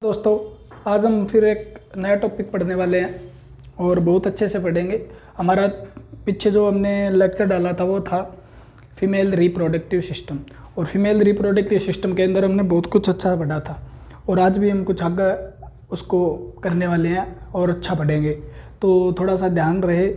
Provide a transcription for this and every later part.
दोस्तों, आज हम फिर एक नया टॉपिक पढ़ने वाले हैं और बहुत अच्छे से पढ़ेंगे। हमारा पीछे जो हमने लेक्चर डाला था वो था फीमेल रिप्रोडक्टिव सिस्टम, और फीमेल रिप्रोडक्टिव सिस्टम के अंदर हमने बहुत कुछ अच्छा पढ़ा था और आज भी हम कुछ आगे उसको करने वाले हैं और अच्छा पढ़ेंगे। तो थोड़ा सा ध्यान रहे,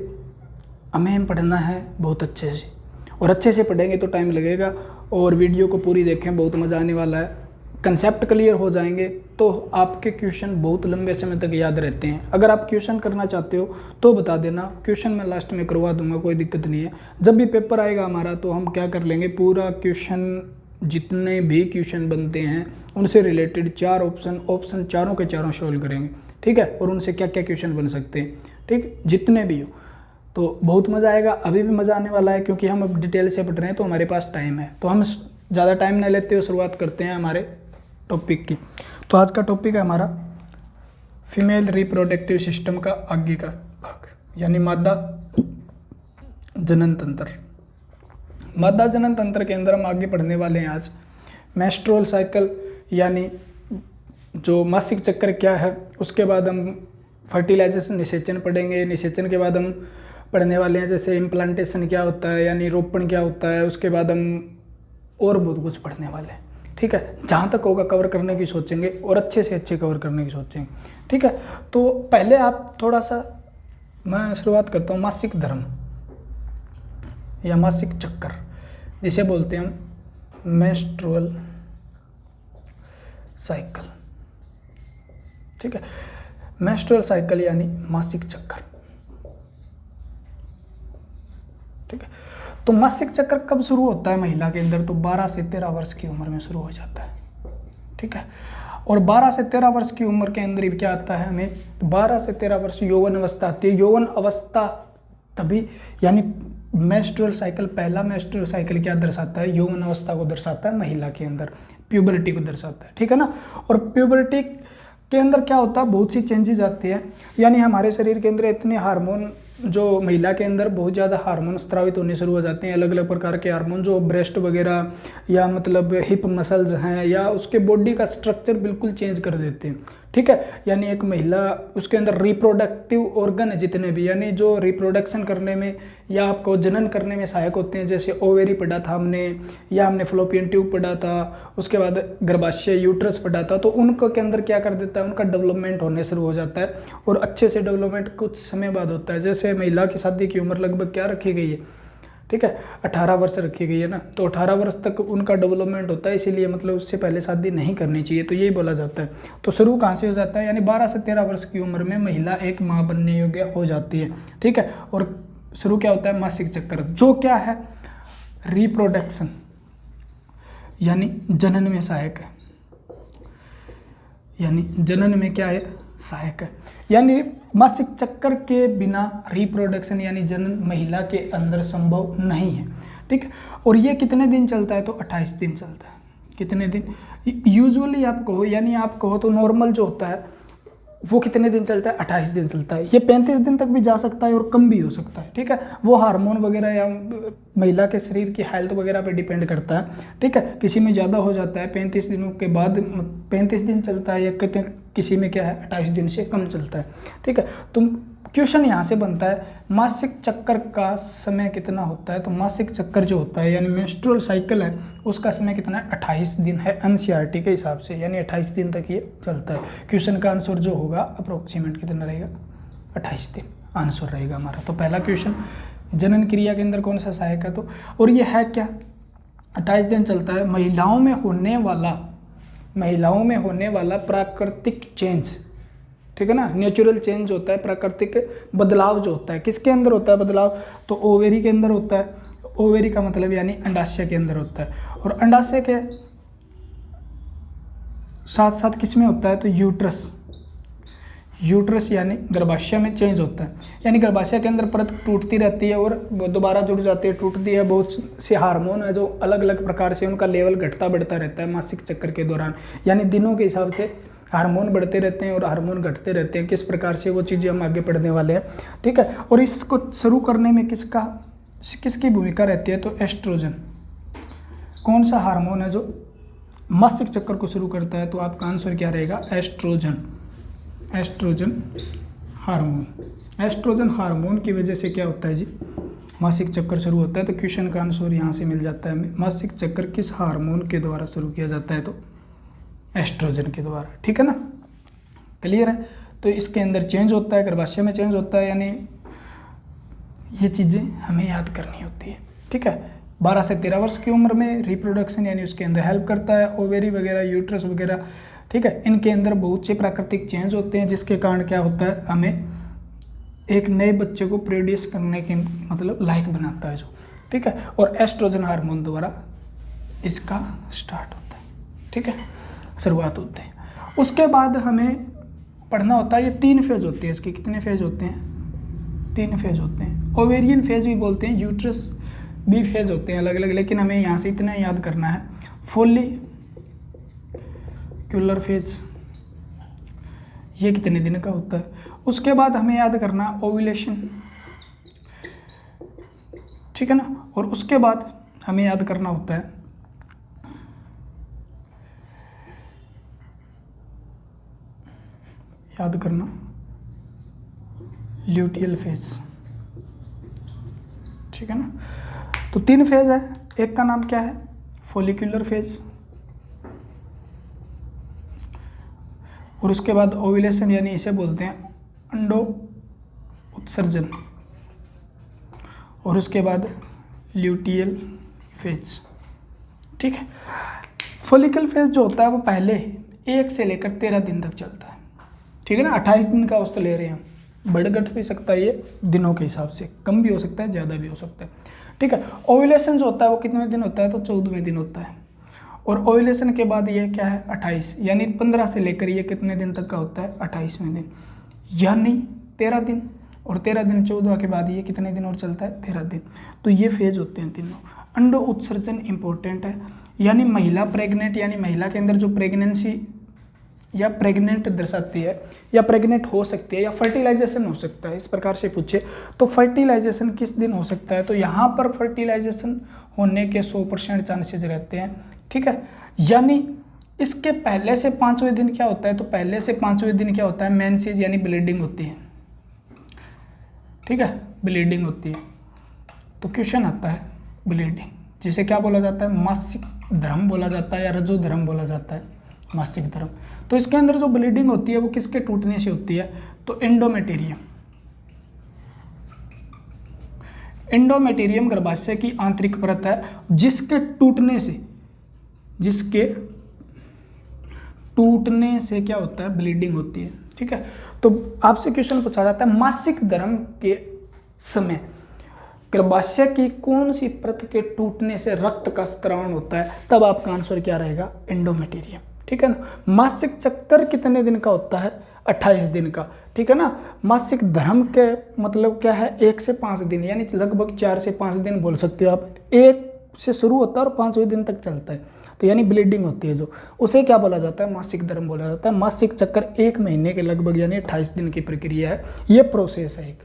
हमें पढ़ना है बहुत अच्छे से, और अच्छे से पढ़ेंगे तो टाइम लगेगा। और वीडियो को पूरी देखें, बहुत मज़ा आने वाला है। कंसेप्ट क्लियर हो जाएंगे तो आपके क्वेश्चन बहुत लंबे समय तक याद रहते हैं। अगर आप क्वेश्चन करना चाहते हो तो बता देना, क्वेश्चन मैं लास्ट में करवा दूंगा, कोई दिक्कत नहीं है। जब भी पेपर आएगा हमारा तो हम क्या कर लेंगे, पूरा क्वेश्चन जितने भी क्वेश्चन बनते हैं उनसे रिलेटेड 4 ऑप्शन चारों के चारों सॉल्व करेंगे, ठीक है। और उनसे क्या क्या क्वेश्चन बन सकते हैं, ठीक, जितने भी हो, तो बहुत मज़ा आएगा। अभी भी मज़ा आने वाला है क्योंकि हम अब डिटेल से पढ़ रहे हैं तो हमारे पास टाइम है। तो हम ज़्यादा टाइम नहीं लेते हुए शुरुआत करते हैं हमारे टॉपिक की। तो आज का टॉपिक है हमारा फीमेल रिप्रोडक्टिव सिस्टम का आगे का भाग, यानी मादा जनन तंत्र। मादा जनन तंत्र के अंदर हम आगे पढ़ने वाले हैं आज मेंस्ट्रुअल साइकिल, यानी जो मासिक चक्र क्या है। उसके बाद हम फर्टिलाइजेशन, निषेचन पढ़ेंगे। निषेचन के बाद हम पढ़ने वाले हैं जैसे इम्प्लांटेशन क्या होता है, यानी रोपण क्या होता है। उसके बाद हम और बहुत कुछ पढ़ने वाले हैं, ठीक है। जहाँ तक होगा कवर करने की सोचेंगे और अच्छे से अच्छे कवर करने की सोचेंगे, ठीक है। तो पहले आप थोड़ा सा, मैं शुरुआत करता हूँ मासिक धर्म या मासिक चक्कर जिसे बोलते हैं हम मेंस्ट्रुअल साइकिल, ठीक है। मेंस्ट्रुअल साइकिल यानी मासिक चक्कर, ठीक है। तो मासिक चक्र कब शुरू होता है महिला के अंदर, तो 12 से 13 वर्ष की उम्र में शुरू हो जाता है, ठीक है। और 12 से 13 वर्ष की उम्र के अंदर क्या आता है, हमें 12 से 13 वर्ष यौवन अवस्था आती है। यौवन अवस्था तभी, यानी मेंस्ट्रुअल साइकिल, पहला मेंस्ट्रुअल साइकिल क्या दर्शाता है, यौवन अवस्था को दर्शाता है महिला के अंदर, प्यूबर्टी को दर्शाता है, ठीक है ना। और प्यूबर्टी के अंदर क्या होता है, बहुत सी चेंजेस आती हैं, यानी हमारे शरीर के अंदर इतने हार्मोन, जो महिला के अंदर बहुत ज़्यादा हार्मोन स्रावित होने शुरू हो जाते हैं। अलग अलग प्रकार के हार्मोन जो ब्रेस्ट वगैरह या मतलब हिप मसल्स हैं या उसके बॉडी का स्ट्रक्चर बिल्कुल चेंज कर देते हैं, ठीक है। यानी एक महिला, उसके अंदर रिप्रोडक्टिव ऑर्गन है जितने भी, यानी जो रिप्रोडक्शन करने में या आपको जनन करने में सहायक होते हैं, जैसे ओवेरी पढ़ा था हमने, या हमने फ्लोपियन ट्यूब पढ़ा था, उसके बाद गर्भाशय यूट्रस पढ़ा था। तो उनको के अंदर क्या कर देता है, उनका डेवलपमेंट होने शुरू हो जाता है और अच्छे से डेवलपमेंट कुछ समय बाद होता है। जैसे महिला की शादी की उम्र लगभग क्या रखी गई है, ठीक है, 18 वर्ष रखी गई है ना। तो 18 वर्ष तक उनका डेवलपमेंट होता है, इसीलिए मतलब उससे पहले शादी नहीं करनी चाहिए, तो यही बोला जाता है। तो शुरू कहाँ से हो जाता है, यानी 12 से 13 वर्ष की उम्र में महिला एक माँ बनने योग्य हो जाती है, ठीक है। और शुरू क्या होता है, मासिक चक्र, जो क्या है, रिप्रोडक्शन यानी जनन में सहायक है, यानी जनन में क्या है, सहायक है। यानी मासिक चक्र के बिना रिप्रोडक्शन यानी जनन महिला के अंदर संभव नहीं है, ठीक है। और ये कितने दिन चलता है, तो 28 दिन चलता है। कितने दिन यूजुअली आप कहो, यानी आप कहो तो नॉर्मल जो होता है वो कितने दिन चलता है, 28 दिन चलता है। ये 35 दिन तक भी जा सकता है और कम भी हो सकता है, ठीक है। वो हार्मोन वगैरह या महिला के शरीर की हेल्थ वगैरह पे डिपेंड करता है, ठीक है। किसी में ज़्यादा हो जाता है 35 दिनों के बाद, 35 दिन चलता है, या किसी में क्या है 28 दिन से कम चलता है, ठीक है। तो क्वेश्चन यहाँ से बनता है, मासिक चक्कर का समय कितना होता है, तो मासिक चक्कर जो होता है यानी मेंस्ट्रुअल साइकिल है उसका समय कितना है, 28 दिन है एनसीईआरटी के हिसाब से, यानी 28 दिन तक ये चलता है। क्वेश्चन का आंसर जो होगा अप्रोक्सीमेट कितना रहेगा, 28 दिन आंसर रहेगा हमारा। तो पहला क्वेश्चन, जनन क्रिया के अंदर कौन सा सहायक है, तो और ये है क्या, 28 दिन चलता है। महिलाओं में होने वाला प्राकृतिक चेंज, ठीक है ना, नेचुरल चेंज होता है, प्राकृतिक बदलाव जो होता है, किसके अंदर होता है बदलाव, तो ओवेरी के अंदर होता है। ओवेरी का मतलब यानी अंडाशय के अंदर होता है, और अंडाशय के साथ साथ किस में होता है, तो यूट्रस यानी गर्भाशय में चेंज होता है। यानी गर्भाशय के अंदर परत टूटती रहती है और दोबारा जुड़ जाती है, टूटती है। बहुत से हार्मोन है जो अलग अलग प्रकार से उनका लेवल घटता बढ़ता रहता है मासिक चक्र के दौरान, यानी दिनों के हिसाब से हार्मोन बढ़ते रहते हैं और हार्मोन घटते रहते हैं। किस प्रकार से, वो चीज़ें हम आगे पढ़ने वाले हैं, ठीक है। और इसको शुरू करने में किसकी भूमिका रहती है, तो एस्ट्रोजन। कौन सा हार्मोन है जो मासिक चक्र को शुरू करता है तो आपका आंसर क्या रहेगा, oestrogen. Oestrogen hormone, oestrogen hormone की वजह से क्या होता है जी, मासिक चक्र शुरू होता है। तो क्वेश्चन का आंसर यहाँ से मिल जाता है हमें, मासिक चक्र किस हार्मोन के द्वारा शुरू किया जाता है, तो एस्ट्रोजन के द्वारा। ठीक है ना, क्लियर है। तो इसके अंदर चेंज होता है, गर्भाशय में चेंज होता है, यानी ये चीज़ें हमें याद करनी होती है। ठीक है, 12 से 13 वर्ष की उम्र में रिप्रोडक्शन यानी उसके अंदर हेल्प करता है, ओवेरी वगैरह, यूट्रस वगैरह। ठीक है, इनके अंदर बहुत से प्राकृतिक चेंज होते हैं जिसके कारण क्या होता है, हमें एक नए बच्चे को प्रोड्यूस करने के मतलब लायक बनाता है जो। ठीक है, और एस्ट्रोजन हार्मोन द्वारा इसका स्टार्ट होता है। ठीक है, शुरुआत होते हैं। उसके बाद हमें पढ़ना होता है, ये 3 फेज होते हैं इसके। कितने फेज होते हैं, 3 फेज होते हैं। ओवेरियन फेज भी बोलते हैं, यूट्रस भी फेज होते हैं अलग अलग, लेकिन हमें यहाँ से इतना याद करना है, फोलिकुलर फेज ये कितने दिन का होता है। उसके बाद हमें याद करना ओव्यूलेशन। ठीक है ना, और उसके बाद हमें याद करना होता है ल्यूटियल फेज। ठीक है ना, तो 3 फेज है। एक का नाम क्या है, फोलिकुलर फेज, और उसके बाद ओव्यूलेशन यानी इसे बोलते हैं अंडो उत्सर्जन, और उसके बाद ल्यूटियल फेज। ठीक है, फोलिकल फेज जो होता है वो पहले 1 से लेकर 13 दिन तक चलता है। ठीक है ना, 28 दिन का औसत ले रहे हैं हम, बढ़ घट भी सकता है ये दिनों के हिसाब से, कम भी हो सकता है, ज़्यादा भी हो सकता है। ठीक है, ओव्यूलेशन जो होता है वो कितने दिन होता है, तो 14वें दिन होता है, और ओव्यूलेशन के बाद ये क्या है 28, यानी 15 से लेकर ये कितने दिन तक का होता है, 28वें दिन, यानी 13 दिन, और 13 दिन 14 के बाद ये कितने दिन और चलता है, 13 दिन। तो ये फेज होते हैं तीनों। अंडो उत्सर्जन इंपॉर्टेंट है, यानी महिला प्रेग्नेंट, यानी महिला के अंदर जो प्रेगनेंसी या प्रेग्नेंट दर्शाती है, या प्रेग्नेंट हो सकती है, या फर्टिलाइजेशन हो सकता है, इस प्रकार से पूछे तो फर्टिलाइजेशन किस दिन हो सकता है, तो यहाँ पर फर्टिलाइजेशन होने के 100% चांसेस रहते हैं। ठीक है, यानी इसके पहले से 5वें दिन क्या होता है, तो पहले से 5वें दिन क्या होता है, मेंसेस यानी ब्लीडिंग होती है। ठीक है, ब्लीडिंग होती है, तो क्वेश्चन आता है ब्लीडिंग, जिसे क्या बोला जाता है, मासिक धर्म बोला जाता है, या रजो धर्म बोला जाता है, मासिक धर्म। तो इसके अंदर जो ब्लीडिंग होती है वो किसके टूटने से होती है, तो एंडोमेटेरियम। एंडोमेटेरियम गर्भाशय की आंतरिक परत है, जिसके टूटने से क्या होता है, ब्लीडिंग होती है। ठीक है, तो आपसे क्वेश्चन पूछा जाता है मासिक धर्म के समय गर्भाशय की कौन सी परत के टूटने से रक्त का स्त्राव होता है, तब आपका आंसर क्या रहेगा, एंडोमेटेरियम। ठीक है ना, मासिक चक्कर कितने दिन का होता है, 28 दिन का। ठीक है ना, मासिक धर्म के मतलब क्या है, 1 से 5 दिन, यानी लगभग 4 से 5 दिन बोल सकते हो आप। 1 से शुरू होता है और 5वें दिन तक चलता है, तो यानी ब्लीडिंग होती है जो, उसे क्या बोला जाता है, मासिक धर्म बोला जाता है। मासिक चक्कर 1 महीने के लगभग यानी 28 दिन की प्रक्रिया है, ये प्रोसेस है एक।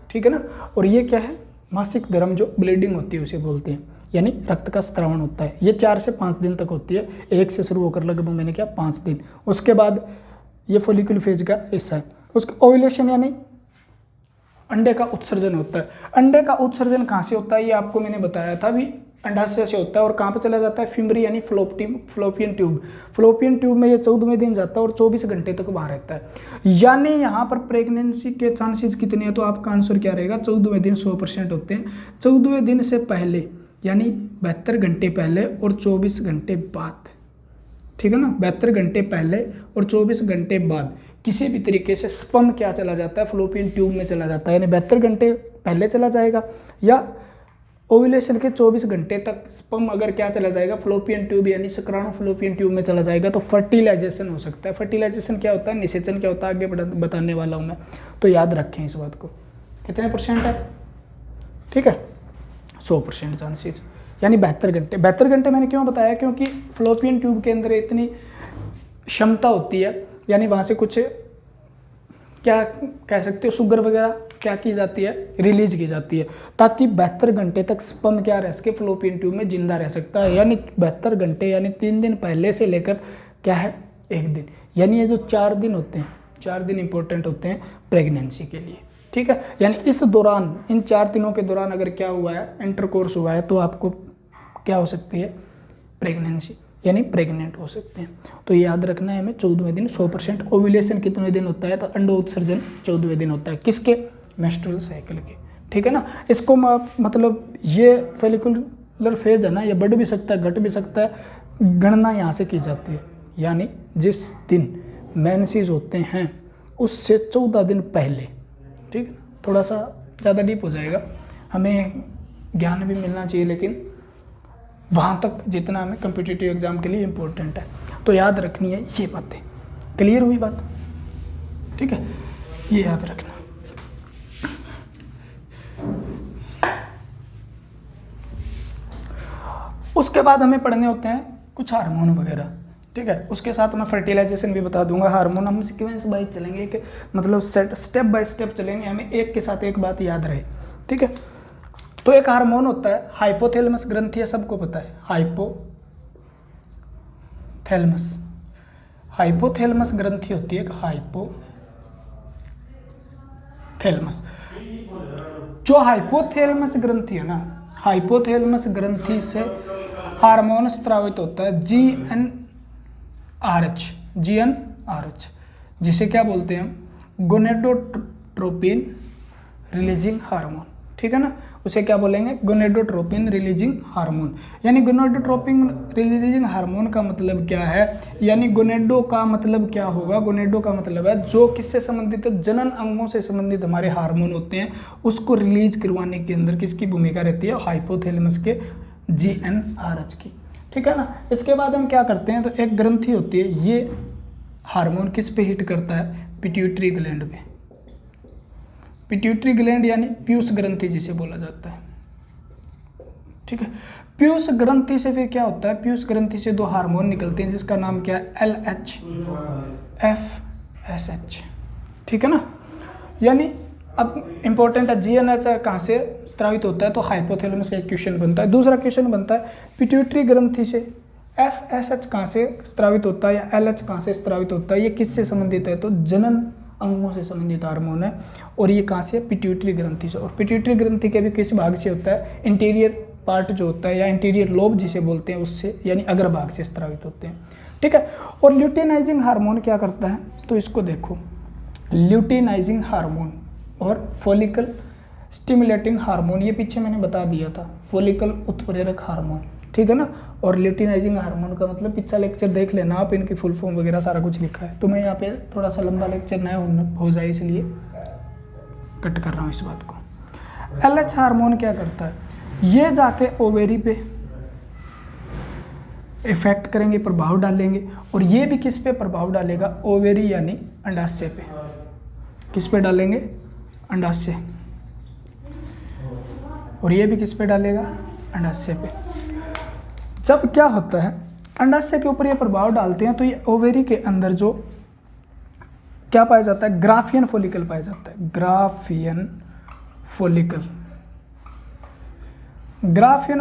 ठीक है ना, और ये क्या है, मासिक धर्म जो ब्लीडिंग होती है उसे बोलते हैं, यानी रक्त का स्त्रावण होता है। ये 4 से 5 दिन तक होती है, 1 से शुरू होकर लगभग मैंने क्या 5 दिन। उसके बाद ये फोलिकुलर फेज का हिस्सा है। उसका ओव्यूलेशन यानी अंडे का उत्सर्जन होता है। अंडे का उत्सर्जन कहाँ से होता है, ये आपको मैंने बताया था भी, अंडाशय से होता है, और कहाँ पे चला जाता है, फिमरी यानी फ्लोपियन ट्यूब। फ्लोपियन ट्यूब में ये 14वें दिन जाता है और 24 घंटे तक वहाँ रहता है। यानी यहाँ पर प्रेगनेंसी के चांसेस कितने हैं, तो आपका आंसर क्या रहेगा, 14वें दिन 100% होते हैं। 14वें दिन से पहले यानी 72 घंटे पहले और 24 घंटे बाद। ठीक है ना, 72 घंटे पहले और 24 घंटे बाद किसी भी तरीके से स्पर्म क्या चला जाता है, फ्लोपियन ट्यूब में चला जाता है, यानी 72 घंटे पहले चला जाएगा, या ओव्यूलेशन के 24 घंटे तक स्पर्म अगर क्या चला जाएगा, फ्लोपियन ट्यूब यानी शुक्राणु फ्लोपियन ट्यूब में चला जाएगा, तो फर्टिलाइजेशन हो सकता है। फर्टिलाइजेशन क्या होता है, निषेचन क्या होता है, आगे बताने वाला हूँ मैं, तो याद रखें इस बात को। कितने % है, ठीक है, 100% चांसेस, यानी 72 घंटे। 72 घंटे मैंने क्यों बताया, क्योंकि फ्लोपियन ट्यूब के अंदर इतनी क्षमता होती है, यानी वहाँ से कुछ क्या कह सकते हो, शुगर वगैरह क्या की जाती है, रिलीज की जाती है, ताकि 72 घंटे तक स्पर्म क्या रह सके, फ्लोपियन ट्यूब में जिंदा रह सकता है। यानी 72 घंटे यानी 3 दिन पहले से लेकर क्या है 1 दिन, यानी ये जो 4 दिन होते हैं, 4 दिन इंपॉर्टेंट होते हैं प्रेगनेंसी के लिए, ठीक है। यानी इस दौरान, इन 4 दिनों के दौरान अगर क्या हुआ है, इंटरकोर्स हुआ है, तो आपको क्या हो सकती है, प्रेगनेंसी, यानी प्रेग्नेंट हो सकते हैं। तो याद रखना है हमें 14वें दिन 100%। ओव्यूलेशन कितने दिन होता है, तो अंडो उत्सर्जन 14वें दिन होता है, किसके, मेंस्ट्रुअल साइकिल के, ठीक है ना। इसको मतलब ये फेलिकुलर फेज है ना, ये बढ़ भी सकता है, घट भी सकता है, गणना यहाँ से की जाती है। यानी जिस दिन मेंसेस होते हैं उससे 14 दिन पहले, ठीक है। थोड़ा सा ज़्यादा डीप हो जाएगा, हमें ज्ञान भी मिलना चाहिए, लेकिन वहाँ तक जितना हमें कम्पिटिटिव एग्जाम के लिए इम्पोर्टेंट है। तो याद रखनी है ये बातें, क्लियर हुई बात, ठीक है, ये याद रखना। उसके बाद हमें पढ़ने होते हैं कुछ हार्मोन वगैरह, ठीक है। उसके साथ मैं फर्टिलाइजेशन भी बता दूंगा। हार्मोन हम सीक्वेंस वाइज चलेंगे, कि मतलब स्टेप बाय स्टेप चलेंगे, हमें एक के साथ एक बात याद रहे, ठीक है। तो एक हार्मोन होता है हाइपोथैलेमस ग्रंथि है, सबको पता है, हाइपोथैलेमस ग्रंथि होती है, हाइपोथैलेमस। जो हाइपोथैलेमस ग्रंथि है ना, हाइपोथैलेमस ग्रंथि से हार्मोन स्रावित होता है GnRH, जिसे क्या बोलते हैं, गोनेडोट्रोपिन रिलीजिंग हार्मोन, ठीक है ना। उसे क्या बोलेंगे, गोनेडोट्रोपिन रिलीजिंग हार्मोन। यानी गोनेडोट्रोपिन रिलीजिंग हार्मोन का मतलब क्या है, यानी गोनेडो का मतलब क्या होगा, गोनेडो का मतलब है जो किससे संबंधित है, जनन अंगों से संबंधित हमारे हार्मोन होते हैं, उसको रिलीज करवाने के अंदर किसकी भूमिका रहती है, हाइपोथैलेमस के GnRH की, ठीक है ना। इसके बाद हम क्या करते हैं, तो एक ग्रंथि होती है, ये हार्मोन किस पे हिट करता है, पिट्यूटरी ग्लैंड पे, पिट्यूटरी ग्लैंड यानी पीयूष ग्रंथि जिसे बोला जाता है, ठीक है। पीयूष ग्रंथि से फिर क्या होता है, पीयूष ग्रंथि से 2 हार्मोन निकलते हैं, जिसका नाम क्या है, LH FSH, ठीक है ना। यानी अब इंपॉर्टेंट है, GnRH कहाँ से स्रावित होता है, तो हाइपोथैलेमस से एक क्वेश्चन बनता है। दूसरा क्वेश्चन बनता है पिट्यूटरी ग्रंथि से FSH कहाँ से स्रावित होता है, या LH कहाँ से स्रावित होता है, ये किससे संबंधित है, तो जनन अंगों से संबंधित हार्मोन है, और ये कहाँ से, पिट्यूटरी ग्रंथि से। और पिट्यूटरी ग्रंथि के भी किस भाग से होता है, इंटीरियर पार्ट जो होता है, या इंटीरियर लोब जिसे बोलते हैं, उससे यानी अग्रभाग से स्रावित होते हैं, ठीक है। और ल्यूटिनाइजिंग हार्मोन क्या करता है, तो इसको देखो, ल्यूटिनाइजिंग हार्मोन और फॉलिकल स्टिमुलेटिंग हार्मोन, ये पीछे मैंने बता दिया था, फॉलिकल उत्प्रेरक हार्मोन, ठीक है ना। और ल्यूटिनाइजिंग हार्मोन का मतलब पिछला लेक्चर देख लेना आप, इनकी फुल फॉर्म वगैरह सारा कुछ लिखा है। तो मैं यहाँ पे थोड़ा सा लंबा लेक्चर नया हो जाए, इसलिए कट कर रहा हूँ इस बात को। LH हार्मोन क्या करता है, ये जाके ओवेरी पे इफेक्ट करेंगे, प्रभाव डालेंगे, और ये भी किस पे प्रभाव डालेगा, ओवेरी यानी अंडाशय पे, किस पे डालेंगे, अंडाशय, और ये भी किस पे डालेगा, अंडाशय पे। जब क्या होता है, अंडाशय के ऊपर ये प्रभाव डालते हैं, तो ये ओवेरी के अंदर जो क्या पाया जाता है, ग्राफियन फॉलिकल पाया जाता है, ग्राफियन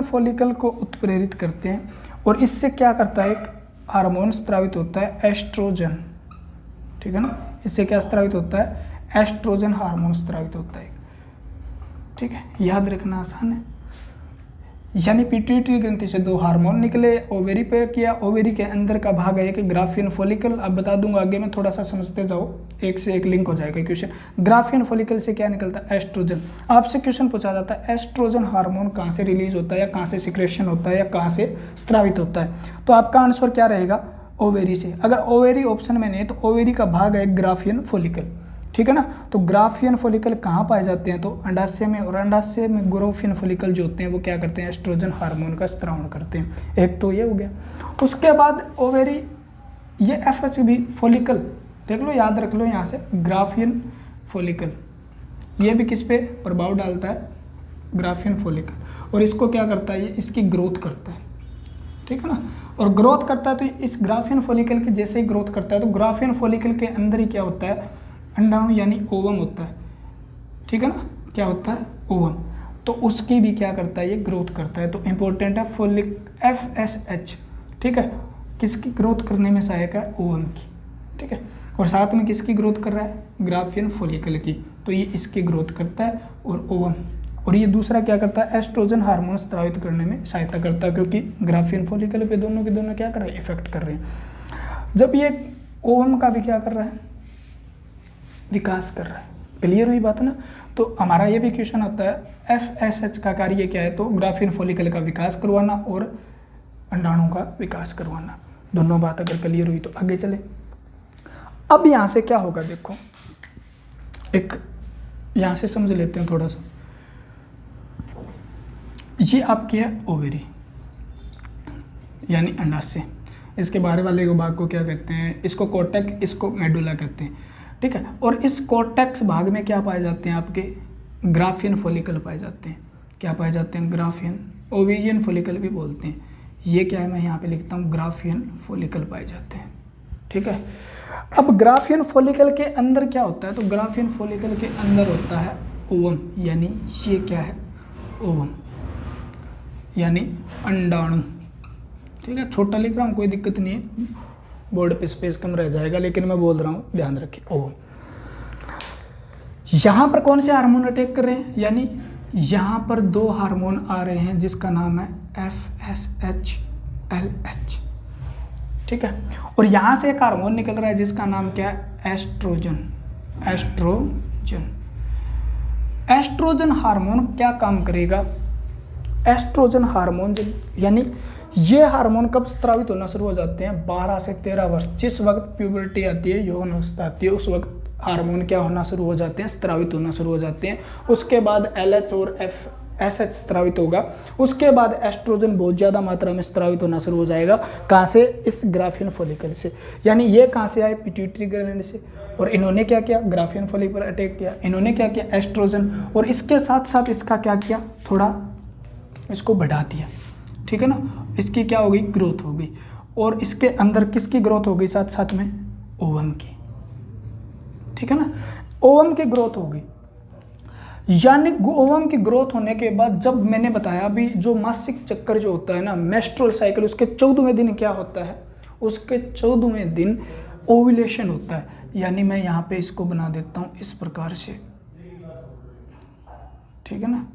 फॉलिकल को उत्प्रेरित करते हैं, और इससे क्या करता है, एक हार्मोन स्रावित होता है, एस्ट्रोजन, ठीक है ना। इससे क्या स्रावित होता है, एस्ट्रोजन हार्मोन स्रावित होता है, ठीक है, याद रखना आसान है। यानी पिट्यूटरी ग्रंथि से 2 हार्मोन निकले, ओवेरी पे किया, ओवेरी के अंदर का भाग है कि ग्राफियन फॉलिकल, अब बता दूंगा आगे में, थोड़ा सा समझते जाओ, एक से एक लिंक हो जाएगा क्वेश्चन। ग्राफियन फॉलिकल से क्या निकलता है, एस्ट्रोजन। आपसे क्वेश्चन पूछा जाता है एस्ट्रोजन हार्मोन कहाँ से रिलीज होता है, या कहाँ से सिक्रेशन होता है, या कहाँ से स्रावित होता है, तो आपका आंसर क्या रहेगा, ओवेरी से। अगर ओवेरी ऑप्शन में नहीं, तो ओवेरी का भाग है ग्राफियन फॉलिकल, ठीक है ना। तो ग्राफियन फॉलिकल कहाँ पाए जाते हैं, तो अंडाशय में, और अंडाशय में ग्राफियन फॉलिकल जो होते हैं वो क्या करते हैं, एस्ट्रोजन हार्मोन का स्रावण करते हैं। एक तो ये हो गया। उसके बाद ओवेरी, ये FH भी फॉलिकल देख लो, याद रख लो यहाँ से, ग्राफियन फॉलिकल, ये भी किस पे प्रभाव डालता है, ग्राफियन फॉलिकल, और इसको क्या करता है, ये इसकी ग्रोथ करता है, ठीक है ना। और ग्रोथ करता है, तो इस ग्राफियन फॉलिकल के जैसे ही ग्रोथ करता है, तो ग्राफियन फॉलिकल के अंदर ही क्या होता है, अंडाणु यानी ओवम होता है, ठीक है ना, क्या होता है, ओवम। तो उसकी भी क्या करता है, ये ग्रोथ करता है। तो इंपॉर्टेंट है फोलिक FSH, ठीक है, किसकी ग्रोथ करने में सहायक है, ओवम की, ठीक है। और साथ में किसकी ग्रोथ कर रहा है, ग्राफियन फॉलिकल की, तो ये इसकी ग्रोथ करता है और ओवम। और ये दूसरा क्या करता है, एस्ट्रोजन हार्मोन स्रावित करने में सहायता करता है, क्योंकि ग्राफियन फॉलिकल पे दोनों के दोनों क्या कर रहे हैं, इफेक्ट कर रहे हैं। जब ये ओवम का भी क्या कर रहा है, विकास कर रहा है। क्लियर हुई बात ना। तो हमारा ये भी क्वेश्चन आता है FSH का कार्य क्या है, तो ग्राफियन फॉलिकल का विकास करवाना और अंडाणु का विकास करवाना। दोनों बात अगर क्लियर हुई तो आगे चले। अब यहाँ से क्या होगा, देखो एक यहाँ से समझ लेते हैं थोड़ा सा। ये आपकी है ओवेरी यानी अंडाशय, इसके बाहर वाले भाग को क्या कहते हैं, इसको कोर्टेक्स, इसको मेडुला कहते हैं, ठीक है। और इस कोर्टेक्स भाग में क्या पाए जाते हैं, आपके ग्राफियन फॉलिकल पाए जाते हैं। क्या पाए जाते हैं, ग्राफियन, ओवेरियन फॉलिकल भी बोलते हैं। ये क्या है, मैं यहाँ पे लिखता हूँ ग्राफियन फॉलिकल पाए जाते हैं, ठीक है। अब ग्राफियन फॉलिकल के अंदर क्या होता है, तो ग्राफियन फॉलिकल के अंदर होता है ओवम, यानी ये क्या है, ओवम यानी अंडाणु, ठीक है। छोटा लिख रहा हूँ, कोई दिक्कत नहीं है, बोर्ड पे स्पेस कम रह जाएगा, लेकिन मैं बोल रहा हूँ, ध्यान रखिए। ओवम, यहाँ पर कौन से हार्मोन अटैक कर रहे हैं, यानी यहाँ पर दो हार्मोन आ रहे हैं जिसका नाम है FSH LH, ठीक है। और यहाँ से एक हार्मोन निकल रहा है जिसका नाम क्या है, एस्ट्रोजन। एस्ट्रोजन, एस्ट्रोजन हार्मोन क्या काम करेगा, एस्ट्रोजन हार्मोन यानी ये हार्मोन कब स्रावित होना शुरू हो जाते हैं, 12 से 13 वर्ष, जिस वक्त प्यूबर्टी आती है, यौवन अवस्था आती है, उस वक्त हार्मोन क्या होना शुरू हो जाते हैं, स्रावित होना शुरू हो जाते हैं। उसके बाद LH और FSH स्रावित होगा, उसके बाद एस्ट्रोजन बहुत ज़्यादा मात्रा में स्रावित होना शुरू हो जाएगा। कहाँ से, इस ग्राफियन फॉलिकल से। यानी ये कहाँ से आए, पिट्यूटरी ग्लैंड से। और इन्होंने क्या किया, ग्राफियन फॉलिकल पर अटैक किया, इन्होंने क्या किया, एस्ट्रोजन, और इसके साथ साथ इसका क्या किया, थोड़ा इसको बढ़ा दिया, ठीक है ना। इसकी क्या हो गई, ग्रोथ हो गई। और इसके अंदर किसकी ग्रोथ हो गई, साथ साथ में ओवम की, ठीक है ना, ओवम की ग्रोथ हो गई। यानी ओवम की ग्रोथ होने के बाद, जब मैंने बताया अभी, जो मासिक चक्कर जो होता है ना, मेस्ट्रुअल साइकिल, उसके 14वें दिन क्या होता है, उसके 14वें दिन ओव्यूलेशन होता है। यानी मैं यहाँ पे इसको बना देता हूँ इस प्रकार से, ठीक है ना।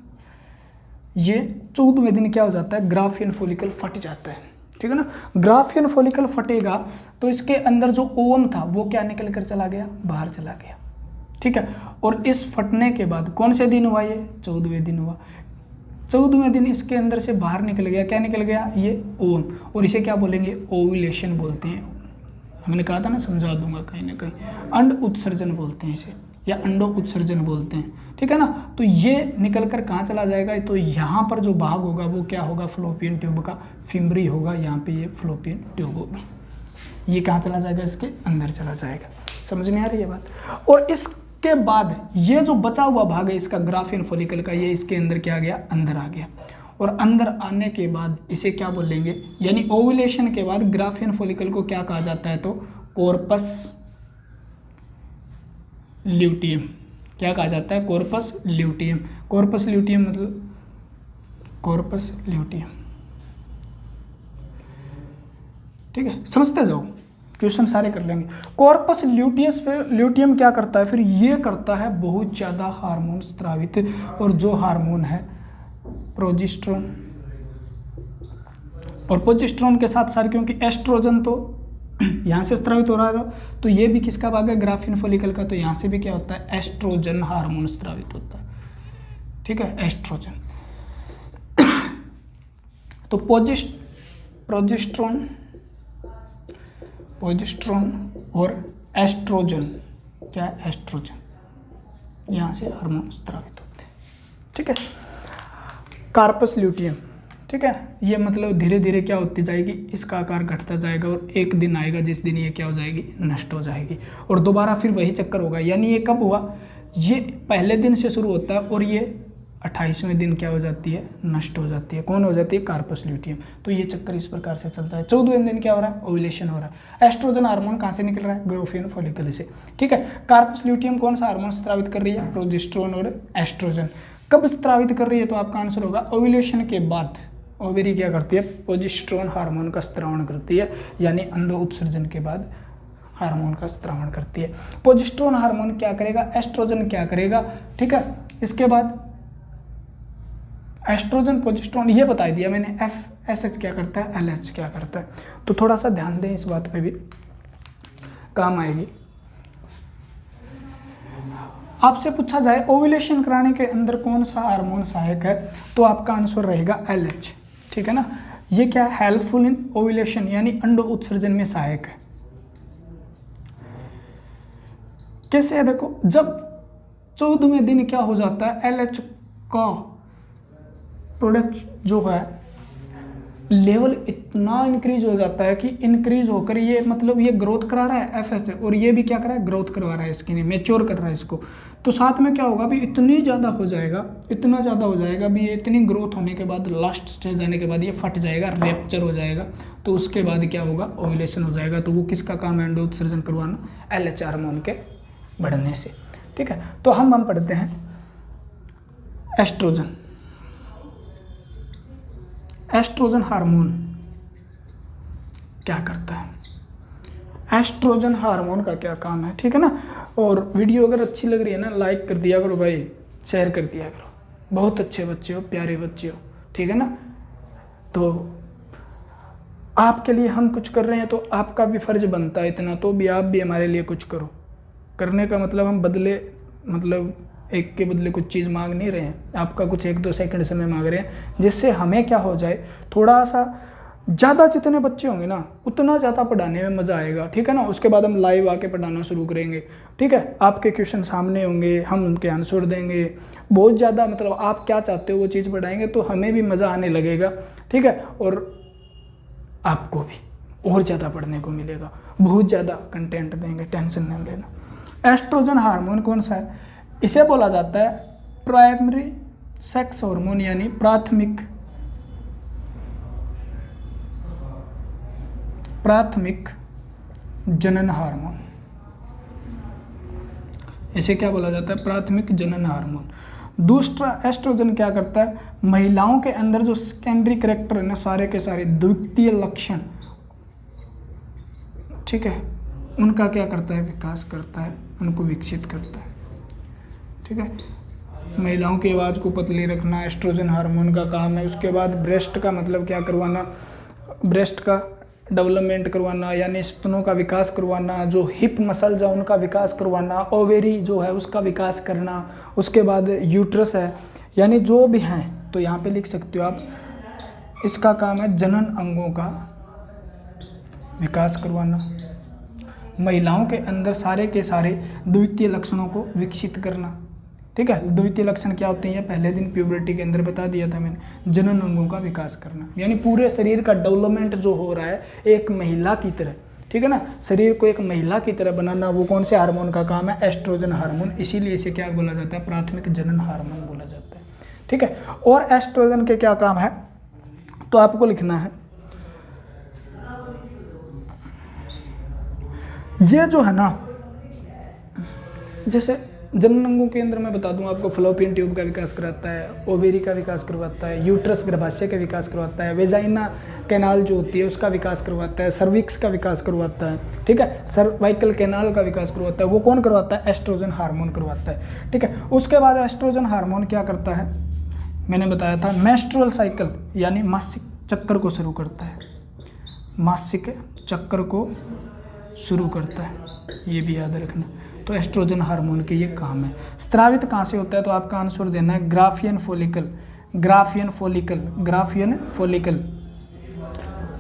ये 14वें दिन क्या हो जाता है, ग्राफियन फॉलिकल फट जाता है, ठीक है ना। ग्राफियन फॉलिकल फटेगा तो इसके अंदर जो ओवम था वो क्या निकल कर चला गया, बाहर चला गया, ठीक है। और इस फटने के बाद कौन से दिन हुआ, ये 14वें दिन हुआ। 14वें दिन इसके अंदर से बाहर निकल गया, क्या निकल गया, ये ओवम। और इसे क्या बोलेंगे, ओव्यूलेशन बोलते हैं। हमने कहा था ना, समझा दूंगा कहीं ना कहीं। अंड उत्सर्जन बोलते हैं इसे, या अंडो उत्सर्जन बोलते हैं, ठीक है ना। तो ये निकल कर कहाँ चला जाएगा, तो यहाँ पर जो भाग होगा वो क्या होगा, फ्लोपियन ट्यूब का फिम्बरी होगा। यहाँ पे ये फ्लोपियन ट्यूब होगी, ये कहाँ चला जाएगा, इसके अंदर चला जाएगा। समझ में आ रही है बात। और इसके बाद ये जो बचा हुआ भाग है इसका ग्राफियन फॉलिकल का, ये इसके अंदर क्या आ गया, अंदर आ गया। और अंदर आने के बाद इसे क्या बोलेंगे, यानी ओव्यूलेशन के बाद ग्राफियन फॉलिकल को क्या कहा जाता है, तो कॉर्पस ल्यूटियम। क्या कहा जाता है, कॉर्पस ल्यूटियम। कॉर्पस ल्यूटियम मतलब कॉर्पस ल्यूटियम, ठीक है। समझते जाओ, क्वेश्चन सारे कर लेंगे। कॉर्पस ल्यूटियस, फिर ल्यूटियम क्या करता है, फिर ये करता है बहुत ज़्यादा हार्मोन स्रावित, और जो हार्मोन है प्रोजेस्टेरोन। और प्रोजेस्टेरोन के साथ साथ, क्योंकि एस्ट्रोजन तो यहाँ से स्रावित हो रहा है, तो ये भी किसका भाग है, ग्राफियन फॉलिकल का। तो यहाँ से भी क्या होता है, एस्ट्रोजन हार्मोन स्रावित होता है, ठीक है, एस्ट्रोजन। तो प्रोजेस्टेरोन और एस्ट्रोजन, क्या है, एस्ट्रोजन, यहाँ से हार्मोन स्रावित होते हैं, ठीक है। कार्पस ल्यूटियम, ठीक है, ये मतलब धीरे धीरे क्या होती जाएगी, इसका आकार घटता जाएगा, और एक दिन आएगा जिस दिन ये क्या हो जाएगी, नष्ट हो जाएगी, और दोबारा फिर वही चक्कर होगा। यानी ये कब हुआ, ये पहले दिन से शुरू होता है और ये 28वें दिन क्या हो जाती है, नष्ट हो जाती है। कौन हो जाती है, कार्पस ल्यूटियम। तो ये चक्कर इस प्रकार से चलता है। 14वें दिन क्या हो रहा है, ओव्यूलेशन हो रहा है। एस्ट्रोजन हार्मोन कहाँ से निकल रहा है, ग्रोफियन फॉलिकल से। ठीक है, कार्पस ल्यूटियम कौन सा हार्मोन स्रावित कर रही है, प्रोजेस्टेरोन और एस्ट्रोजन। कब स्रावित कर रही है, तो आपका आंसर होगा ओव्यूलेशन के बाद। ओवेरी क्या करती है, प्रोजेस्टेरोन हार्मोन का स्रावण करती है, यानी अंडो उत्सर्जन के बाद हार्मोन का स्रावण करती है। प्रोजेस्टेरोन हार्मोन क्या करेगा, एस्ट्रोजन क्या करेगा। ठीक है, इसके बाद एस्ट्रोजन प्रोजेस्टेरोन ये बता दिया मैंने, FSH क्या करता है, LH क्या करता है। तो थोड़ा सा ध्यान दें, इस बात पे भी काम आएगी। आपसे पूछा जाए ओव्यूलेशन कराने के अंदर कौन सा हार्मोन सहायक है, तो आपका आंसर रहेगा LH। ठीक है ना, ये क्या है, हेल्पफुल इन ओव्यूलेशन, यानी अंडो उत्सर्जन में सहायक है। कैसे है, देखो, जब 14वें दिन क्या हो जाता है, LH का प्रोडक्ट जो है लेवल इतना इंक्रीज हो जाता है कि इंक्रीज होकर ये मतलब ये ग्रोथ करा रहा है FSH, और ये भी क्या कर रहा है, ग्रोथ करवा रहा है इसकी, नहीं मैच्योर कर रहा है इसको। तो साथ में क्या होगा, अभी इतनी ज़्यादा हो जाएगा, इतना ज़्यादा हो जाएगा अभी ये, इतनी ग्रोथ होने के बाद लास्ट स्टेज आने के बाद ये फट जाएगा, रैप्चर हो जाएगा। तो उसके बाद क्या होगा, ओव्यूलेशन हो जाएगा। तो वो किसका काम है, अंडो उत्सर्जन करवाना, LH हार्मोन के बढ़ने से। ठीक है, तो हम पढ़ते हैं एस्ट्रोजन। एस्ट्रोजन हार्मोन क्या करता है, एस्ट्रोजन हार्मोन का क्या काम है। ठीक है ना, और वीडियो अगर अच्छी लग रही है ना, लाइक कर दिया करो भाई, शेयर कर दिया करो। बहुत अच्छे बच्चे हो, प्यारे बच्चे हो। ठीक है ना, तो आपके लिए हम कुछ कर रहे हैं तो आपका भी फर्ज बनता है इतना, तो भी आप भी हमारे लिए कुछ करो। करने का मतलब हम बदले, मतलब एक के बदले कुछ चीज़ मांग नहीं रहे हैं, आपका कुछ 1-2 सेकंड समय मांग रहे हैं, जिससे हमें क्या हो जाए, थोड़ा सा ज़्यादा जितने बच्चे होंगे ना उतना ज़्यादा पढ़ाने में मज़ा आएगा। ठीक है ना, उसके बाद हम लाइव आके पढ़ाना शुरू करेंगे। ठीक है, आपके क्वेश्चन सामने होंगे, हम उनके आंसर देंगे, बहुत ज़्यादा मतलब आप क्या चाहते हो वो चीज़ पढ़ाएंगे, तो हमें भी मज़ा आने लगेगा। ठीक है, और आपको भी और ज़्यादा पढ़ने को मिलेगा, बहुत ज़्यादा कंटेंट देंगे, टेंशन नहीं लेना। एस्ट्रोजन हार्मोन कौन सा है, इसे बोला जाता है प्राइमरी सेक्स हार्मोन, यानी प्राथमिक जनन हार्मोन। इसे क्या बोला जाता है, प्राथमिक जनन हार्मोन। दूसरा एस्ट्रोजन क्या करता है, महिलाओं के अंदर जो सेकेंडरी कैरेक्टर है ना, सारे के सारे द्वितीय लक्षण, ठीक है, उनका क्या करता है, विकास करता है, उनको विकसित करता है। ठीक है, महिलाओं की आवाज़ को पतली रखना एस्ट्रोजन हार्मोन का काम है। उसके बाद ब्रेस्ट का मतलब क्या करवाना, ब्रेस्ट का डेवलपमेंट करवाना, यानी स्तनों का विकास करवाना, जो हिप मसल्स है उनका विकास करवाना, ओवेरी जो है उसका विकास करना। उसके बाद यूट्रस है, यानी जो भी हैं, तो यहाँ पे लिख सकते हो आप, इसका काम है जनन अंगों का विकास करवाना, महिलाओं के अंदर सारे के सारे द्वितीय लक्षणों को विकसित करना। ठीक है, द्वितीय लक्षण क्या होते हैं, पहले दिन प्यूबर्टी के अंदर बता दिया था मैंने, जनन अंगों का विकास करना, यानी पूरे शरीर का डेवलपमेंट जो हो रहा है एक महिला की तरह। ठीक है ना, शरीर को एक महिला की तरह बनाना, वो कौन से हार्मोन का काम है, एस्ट्रोजन हार्मोन। इसीलिए इसे क्या बोला जाता है, प्राथमिक जनन हार्मोन बोला जाता है। ठीक है, और एस्ट्रोजन के क्या काम है, तो आपको लिखना है, ये जो है ना, जैसे जनन अंगों के अंदर मैं बता दूं आपको, फलोपियन ट्यूब का विकास कराता है, ओवेरी का विकास करवाता है, यूट्रस गर्भाशय का विकास करवाता है, वेजाइना कैनाल जो होती है उसका विकास करवाता है, सर्विक्स का विकास करवाता है। ठीक है, सर्वाइकल कैनाल का विकास करवाता है, वो कौन करवाता है, एस्ट्रोजन हार्मोन करवाता है। ठीक है, उसके बाद एस्ट्रोजन हार्मोन क्या करता है, मैंने बताया था, मेंस्ट्रुअल साइकिल यानी मासिक चक्कर को शुरू करता है, मासिक चक्कर को शुरू करता है, ये भी याद रखना। तो एस्ट्रोजन हार्मोन के ये काम है। स्रावित कहाँ से होता है, तो आपका आंसर देना है Graafian follicle, Graafian follicle, Graafian follicle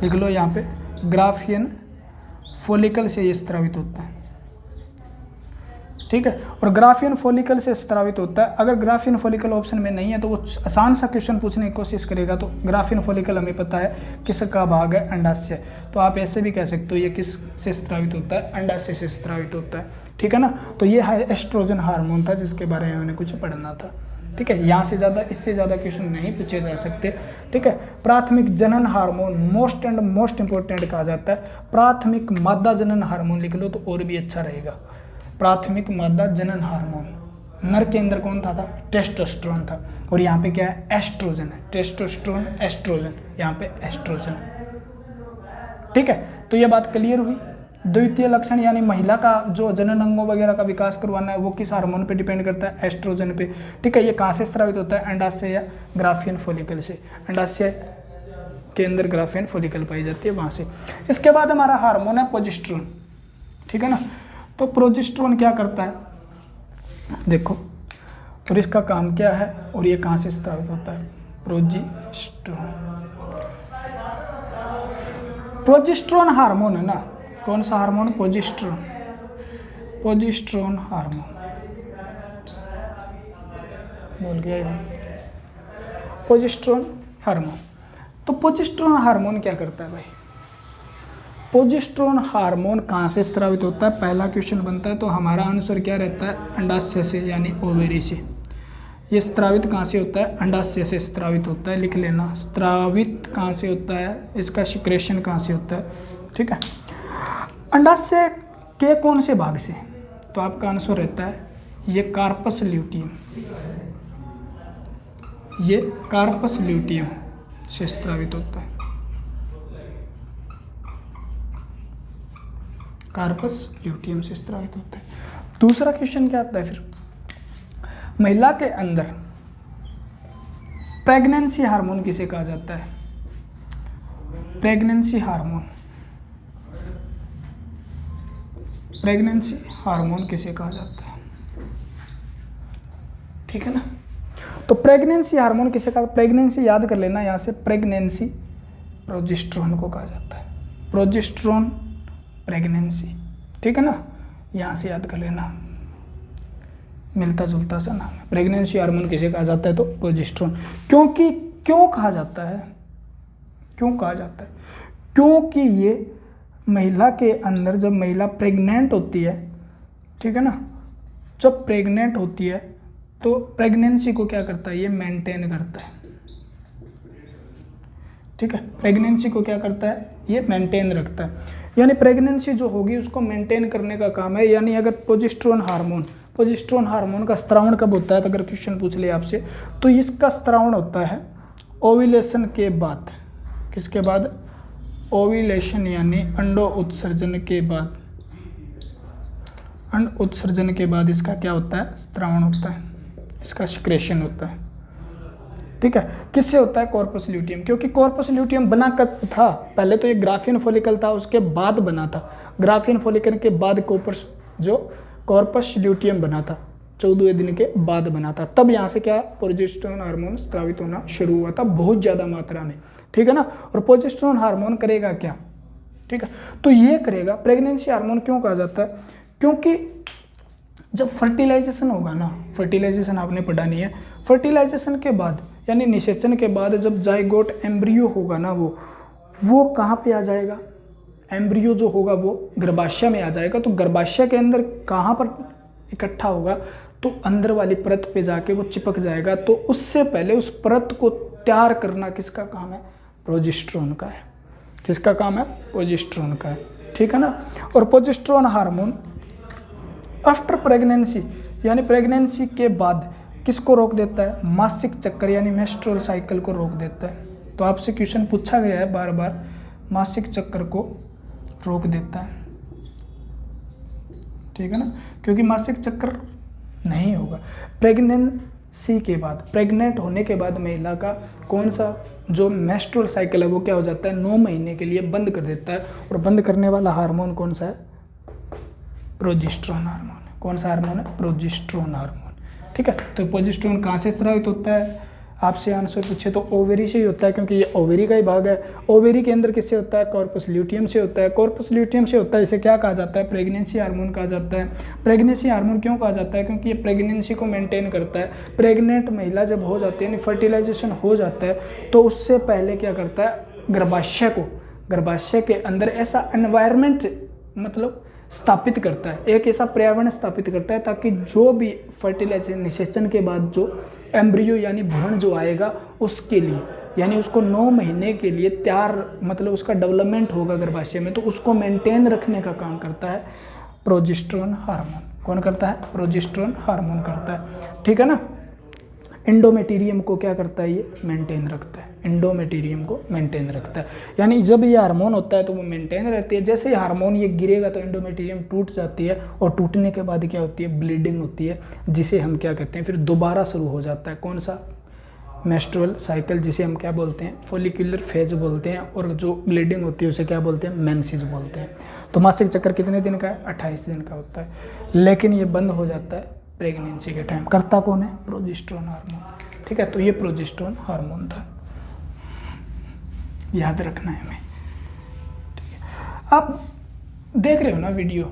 लिख लो यहाँ पे, ग्राफियन फॉलिकल से ये स्रावित होता है। ठीक है, और ग्राफियन फॉलिकल से स्रावित होता है। अगर ग्राफियन फॉलिकल ऑप्शन में नहीं है तो वो आसान सा क्वेश्चन पूछने की कोशिश करेगा। तो ग्राफियन फॉलिकल हमें पता है किसका भाग है, अंडाशय। तो आप ऐसे भी कह सकते हो ये किस से स्रावित होता है, अंडाशय से स्रावित होता है। ठीक है ना, तो ये है एस्ट्रोजन हार्मोन था जिसके बारे में हमने कुछ पढ़ना था। ठीक है, यहाँ से ज़्यादा इससे ज़्यादा क्वेश्चन नहीं पूछे जा सकते। ठीक है, प्राथमिक जनन hormone most and most important कहा जाता है। प्राथमिक मादा जनन हार्मोन लिख लो तो और भी अच्छा रहेगा। प्राथमिक मादा जनन हार्मोन, नर के अंदर कौन था टेस्टोस्टेरोन था, और यहाँ पे क्या है एस्ट्रोजन है, टेस्टोस्टेरोन एस्ट्रोजन, यहाँ पे एस्ट्रोजन। ठीक है, तो ये बात क्लियर हुई। द्वितीय लक्षण यानी महिला का जो जनन अंगों वगैरह का विकास करवाना है वो किस हार्मोन पे डिपेंड करता है, एस्ट्रोजन पे। ठीक है, ये कहाँ से स्रावित होता है, अंडाशय या ग्राफियन फॉलिकल से, अंडाशय के अंदर ग्राफियन फॉलिकल पाई जाती है वहाँ से। इसके बाद हमारा हार्मोन है प्रोजेस्टेरोन। ठीक है ना, तो प्रोजेस्टेरोन क्या करता है देखो, और इसका काम क्या है और ये कहाँ से स्रावित होता है, प्रोजेस्टेरोन। प्रोजेस्टेरोन हार्मोन है ना, कौन सा हार्मोन, प्रोजेस्टेरोन, प्रोजेस्टेरोन हार्मोन बोल गया, प्रोजेस्टेरोन हार्मोन। तो प्रोजेस्टेरोन हार्मोन क्या करता है भाई, प्रोजेस्टेरोन हार्मोन कहाँ से स्रावित होता है, पहला क्वेश्चन बनता है। तो हमारा आंसर क्या रहता है, अंडाशय से यानी ओवेरी से। ये स्रावित कहाँ से होता है, अंडाशय से स्रावित होता है, लिख लेना। स्रावित कहाँ से होता है, इसका सिक्रेशन कहाँ से होता है। ठीक है, अंडाशय के कौन से भाग से, तो आपका आंसर रहता है ये कार्पस ल्यूटियम, ये कार्पस ल्यूटियम से स्रावित होता है, कार्पस ल्यूटियम से स्रावित होता है। दूसरा क्वेश्चन क्या आता है फिर, महिला के अंदर प्रेगनेंसी हार्मोन किसे कहा जाता है, प्रेगनेंसी हार्मोन, प्रेगनेंसी हार्मोन किसे कहा जाता है। ठीक है ना, तो प्रेगनेंसी हार्मोन किसे कहा, प्रेगनेंसी याद कर लेना यहाँ से, प्रेगनेंसी प्रोजेस्टेरोन को कहा जाता है, प्रोजेस्टेरोन प्रेगनेंसी। ठीक है ना, यहाँ से याद कर लेना, मिलता जुलता सा नाम है। प्रेगनेंसी हार्मोन किसे कहा जाता है, तो प्रोजेस्टेरोन। क्योंकि क्यों कहा जाता है, क्यों कहा जाता है, क्योंकि ये महिला के अंदर जब महिला प्रेग्नेंट होती है, ठीक है ना, जब प्रेग्नेंट होती है तो प्रेगनेंसी को क्या करता है, ये मेंटेन करता है। ठीक है, प्रेगनेंसी को क्या करता है, ये मेंटेन रखता है, यानी प्रेगनेंसी जो होगी उसको मेंटेन करने का काम है। यानी अगर प्रोजेस्टेरोन हार्मोन का स्त्रावण कब होता है, तो अगर क्वेश्चन पूछ ले आपसे, तो इसका स्त्रावण होता है ओव्यूलेशन के बाद। किसके बाद, ओव्यूलेशन यानी अंडो उत्सर्जन के बाद, अंड उत्सर्जन के बाद इसका क्या होता है, स्त्रावण होता है, इसका सिक्रेशन होता है। ठीक है, किससे होता है, कॉर्पस ल्यूटियम, क्योंकि कॉर्पस ल्यूटियम बना कब था, पहले तो ये ग्राफियन फॉलिकल था, उसके बाद बना था, ग्राफियन फॉलिकल के बाद कॉर्पस ल्यूटियम बना था, 14वें दिन के बाद बना था। तब यहाँ से क्या, प्रोजेस्टेरोन हार्मोन स्रावित होना शुरू हुआ था बहुत ज़्यादा मात्रा में। ठीक है ना, और प्रोजेस्टेरोन हार्मोन करेगा क्या, ठीक है, तो ये करेगा। प्रेगनेंसी हार्मोन क्यों कहा जाता है, क्योंकि जब फर्टिलाइजेशन होगा ना, फर्टिलाइजेशन आपने पढ़ा नहीं है, फर्टिलाइजेशन के बाद यानी निषेचन के बाद जब जाइगोट एम्ब्रियो होगा ना, वो कहाँ पे आ जाएगा, एम्ब्रियो जो होगा वो गर्भाशय में आ जाएगा। तो गर्भाशय के अंदर कहाँ पर इकट्ठा होगा, तो अंदर वाली परत पे जाके वो चिपक जाएगा। तो उससे पहले उस परत को तैयार करना किसका काम है, प्रोजेस्टेरोन का है। किसका काम है, प्रोजेस्टेरोन का है। ठीक है ना, और प्रोजेस्टेरोन हार्मोन आफ्टर प्रेगनेंसी यानी प्रेगनेंसी के बाद किसको रोक देता है, मासिक चक्कर यानी मेंस्ट्रुअल साइकिल को रोक देता है। तो आपसे क्वेश्चन पूछा गया है बार बार, मासिक चक्र को रोक देता है। ठीक है ना, क्योंकि मासिक चक्र नहीं होगा प्रेगनेंसी के बाद, प्रेग्नेंट होने के बाद महिला का कौन सा जो मेंस्ट्रुअल साइकिल है वो क्या हो जाता है, 9 महीने के लिए बंद कर देता है। और बंद करने वाला हार्मोन कौन सा है, प्रोजेस्टेरोन हार्मोन। कौन सा हार्मोन है, प्रोजेस्टेरोन हार्मोन। ठीक है, तो प्रोजेस्टेरोन कहाँ से स्रावित होता है, आपसे आंसर पूछे तो ओवेरी से ही होता है, क्योंकि ये ओवेरी का ही भाग है। ओवेरी के अंदर किससे होता है, कॉर्पस ल्यूटियम से होता है। कॉर्पस ल्यूटियम से होता है, इसे क्या कहा जाता है, प्रेगनेंसी हार्मोन कहा जाता है। प्रेगनेंसी हार्मोन क्यों कहा जाता है, क्योंकि ये प्रेगनेंसी को मेंटेन करता है। प्रेग्नेंट महिला जब हो जाती है यानी फर्टिलाइजेशन हो जाता है, तो उससे पहले क्या करता है, गर्भाशय के अंदर ऐसा एनवायरनमेंट मतलब स्थापित करता है, एक ऐसा पर्यावरण स्थापित करता है ताकि जो भी फर्टिलाइजेशन निषेचन के बाद जो एम्ब्रियो यानी भ्रूण जो आएगा उसके लिए, यानी उसको 9 महीने के लिए तैयार, मतलब उसका डेवलपमेंट होगा गर्भाशय में, तो उसको मेंटेन रखने का काम करता है प्रोजेस्टेरोन हार्मोन। कौन करता है? प्रोजेस्टेरोन हार्मोन करता है, ठीक है ना। एंडोमेटेरियम को क्या करता है? ये मेंटेन रखता है, एंडोमेटेरियम को मेंटेन रखता है। यानी जब ये हार्मोन होता है तो वो मेंटेन रहती है, जैसे ही हार्मोन ये गिरेगा तो एंडोमेटेरियम टूट जाती है, और टूटने के बाद क्या होती है? ब्लीडिंग होती है, जिसे हम क्या कहते हैं? फिर दोबारा शुरू हो जाता है कौन सा? मेंस्ट्रुअल साइकिल, जिसे हम क्या बोलते हैं? फॉलिकुलर फेज बोलते हैं, और जो ब्लीडिंग होती है उसे क्या बोलते हैं? मेंसेस बोलते हैं। तो मासिक चक्र कितने दिन का है? 28 दिन का होता है, लेकिन ये बंद हो जाता है प्रेगनेंसी के टाइम। करता कौन है? प्रोजेस्टेरोन हार्मोन, ठीक है। तो ये प्रोजेस्टेरोन हार्मोन था, याद रखना है हमें, ठीक है। आप देख रहे हो ना वीडियो,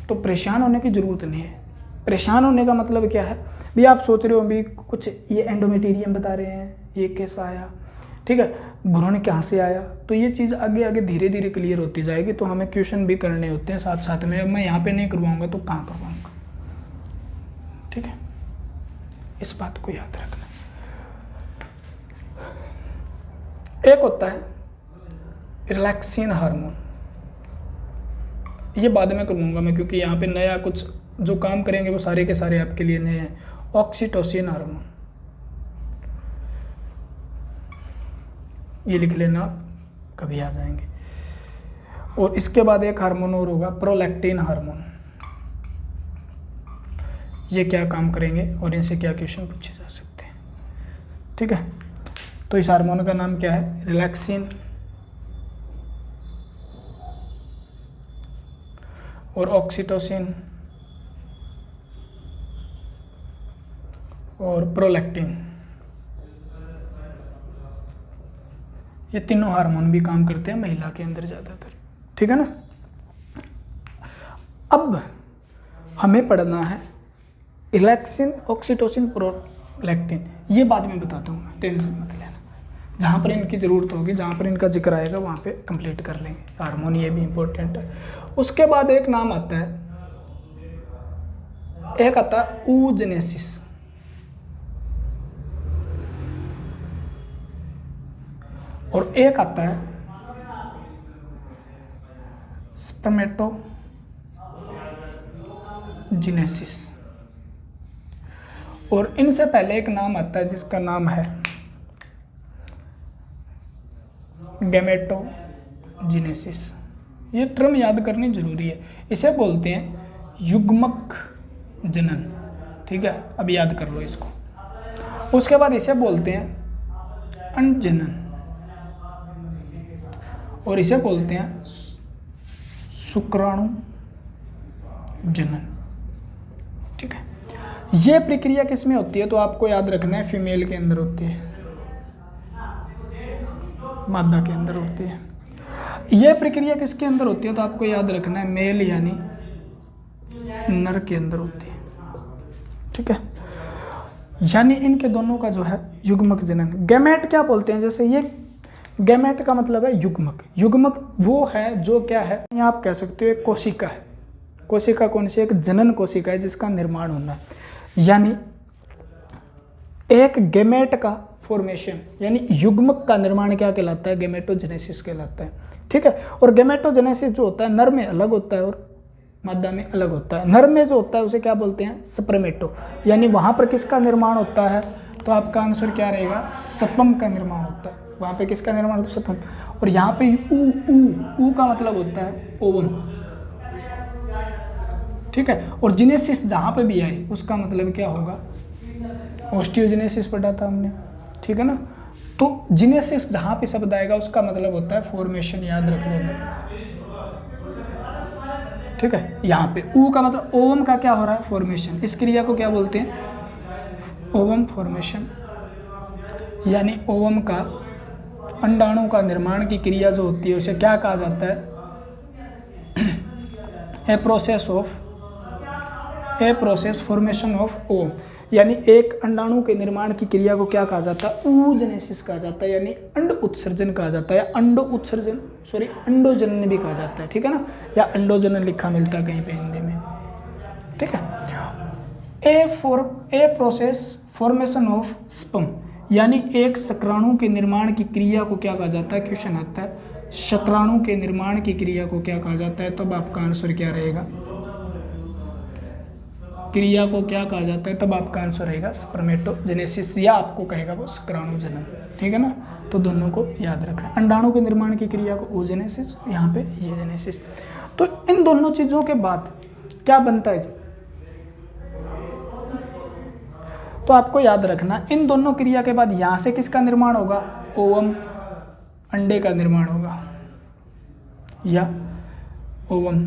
तो परेशान होने की जरूरत नहीं है। परेशान होने का मतलब क्या है? भी आप सोच रहे हो भी कुछ ये एंडोमेटेरियम बता रहे हैं, ये कैसा आया, ठीक है, भ्रूण कहाँ से आया, तो ये चीज़ आगे आगे धीरे धीरे क्लियर होती जाएगी। तो हमें क्वेश्चन भी करने होते हैं साथ साथ में। अब मैं यहाँ पे नहीं करवाऊंगा तो कहाँ करवाऊंगा, ठीक है, इस बात को याद रखना। एक होता है रिलैक्सिन हार्मोन, ये बाद में करवाऊंगा मैं, क्योंकि यहाँ पे नया कुछ जो काम करेंगे वो सारे के सारे आपके लिए नए हैं। ऑक्सीटोसिन हार्मोन, ये लिख लेना, कभी आ जाएंगे। और इसके बाद एक हार्मोन और होगा प्रोलैक्टिन हार्मोन। ये क्या काम करेंगे और इनसे क्या क्वेश्चन पूछे जा सकते हैं, ठीक है। तो इस हार्मोन का नाम क्या है? रिलैक्सिन और ऑक्सीटोसिन और प्रोलैक्टिन, ये तीनों हार्मोन भी काम करते हैं महिला के अंदर ज़्यादातर, ठीक है ना। अब हमें पढ़ना है रिलैक्सिन, ऑक्सीटोसिन, प्रोलैक्टिन। ये बाद में बताता हूँ मैं, टेंशन मत लेना। जहाँ पर इनकी ज़रूरत होगी, जहाँ पर इनका जिक्र आएगा वहाँ पे कंप्लीट कर लेंगे। हार्मोन ये भी इम्पोर्टेंट है। उसके बाद एक नाम आता है, एक आता है oogenesis, और एक आता है स्पर्मेटोजेनेसिस। और इनसे पहले एक नाम आता है जिसका नाम है गैमेटोजेनेसिस। ये टर्म याद करनी जरूरी है। इसे बोलते हैं युग्मक जनन, ठीक है, अब याद कर लो इसको। उसके बाद इसे बोलते हैं अंडजनन, और इसे बोलते हैं शुक्राणु जनन, ठीक है। ये प्रक्रिया किस में होती है? तो आपको याद रखना है फीमेल के अंदर होती है, मादा के अंदर होती है। ये प्रक्रिया किसके अंदर होती है? तो आपको याद रखना है मेल यानी नर के अंदर होती है, ठीक है। यानी इनके दोनों का जो है युग्मक जनन। गैमेट क्या बोलते हैं? जैसे ये गैमेट का मतलब है युग्मक। युग्मक वो है जो क्या है, आप कह सकते हो एक कोशिका है। कोशिका कौन सी? एक जनन कोशिका है जिसका निर्माण होना है। यानी एक गैमेट का फॉर्मेशन यानी युग्मक का निर्माण क्या कहलाता है? गैमेटोजेनेसिस कहलाता है, ठीक है। और गैमेटोजेनेसिस जो होता है नर में अलग होता है और मादा में अलग होता है। नर में जो होता है उसे क्या बोलते हैं? स्पर्मेटो। यानी वहाँ पर किसका निर्माण होता है? तो आपका आंसर क्या रहेगा? स्पर्म का निर्माण होता है। वहाँ पे किसका निर्माण होता है? स्पर्म। और यहाँ पे ऊ का मतलब होता है ओवम, ठीक है। और जिनेसिस जहाँ पे भी आए उसका मतलब क्या होगा? ऑस्टियोजेनेसिस पढ़ा था हमने, ठीक है ना। तो जिनेसिस जहाँ पे शब्द आएगा उसका मतलब होता है फॉर्मेशन, याद रख लेना, ठीक है। यहाँ पे ऊ का मतलब ओवम का क्या हो रहा है? फॉर्मेशन। इस क्रिया को क्या बोलते हैं? Ovum formation. यानी ओवम का अंडाणु का निर्माण की क्रिया जो होती है उसे क्या कहा जाता है? A process formation of ovum. यानी एक अंडाणु के निर्माण की क्रिया को क्या कहा जाता है? oogenesis कहा जाता है, यानी अंड उत्सर्जन कहा जाता है, या अंडो उत्सर्जन, सॉरी अंडोजनन भी कहा जाता है, ठीक है ना, या अंडोजनन लिखा मिलता है कहीं पे हिंदी में, ठीक है। A process formation of sperm, यानी एक शुक्राणु के निर्माण की क्रिया को क्या कहा जाता है? क्वेश्चन आता है शुक्राणु के निर्माण की क्रिया को क्या कहा जाता है, तब आपका आंसर क्या रहेगा? क्रिया को क्या कहा जाता है, तब आपका आंसर रहेगा स्पर्मेटोजेनेसिस, या आपको कहेगा वो शुक्राणु जनन, ठीक है ना। तो दोनों को याद रखना, अंडाणु के निर्माण की क्रिया को oogenesis, यहाँ पे ये जेनेसिस। तो इन दोनों चीजों के बाद क्या बनता है? तो आपको याद रखना इन दोनों क्रिया के बाद यहां से किसका निर्माण होगा? ओवम, अंडे का निर्माण होगा, या ओवम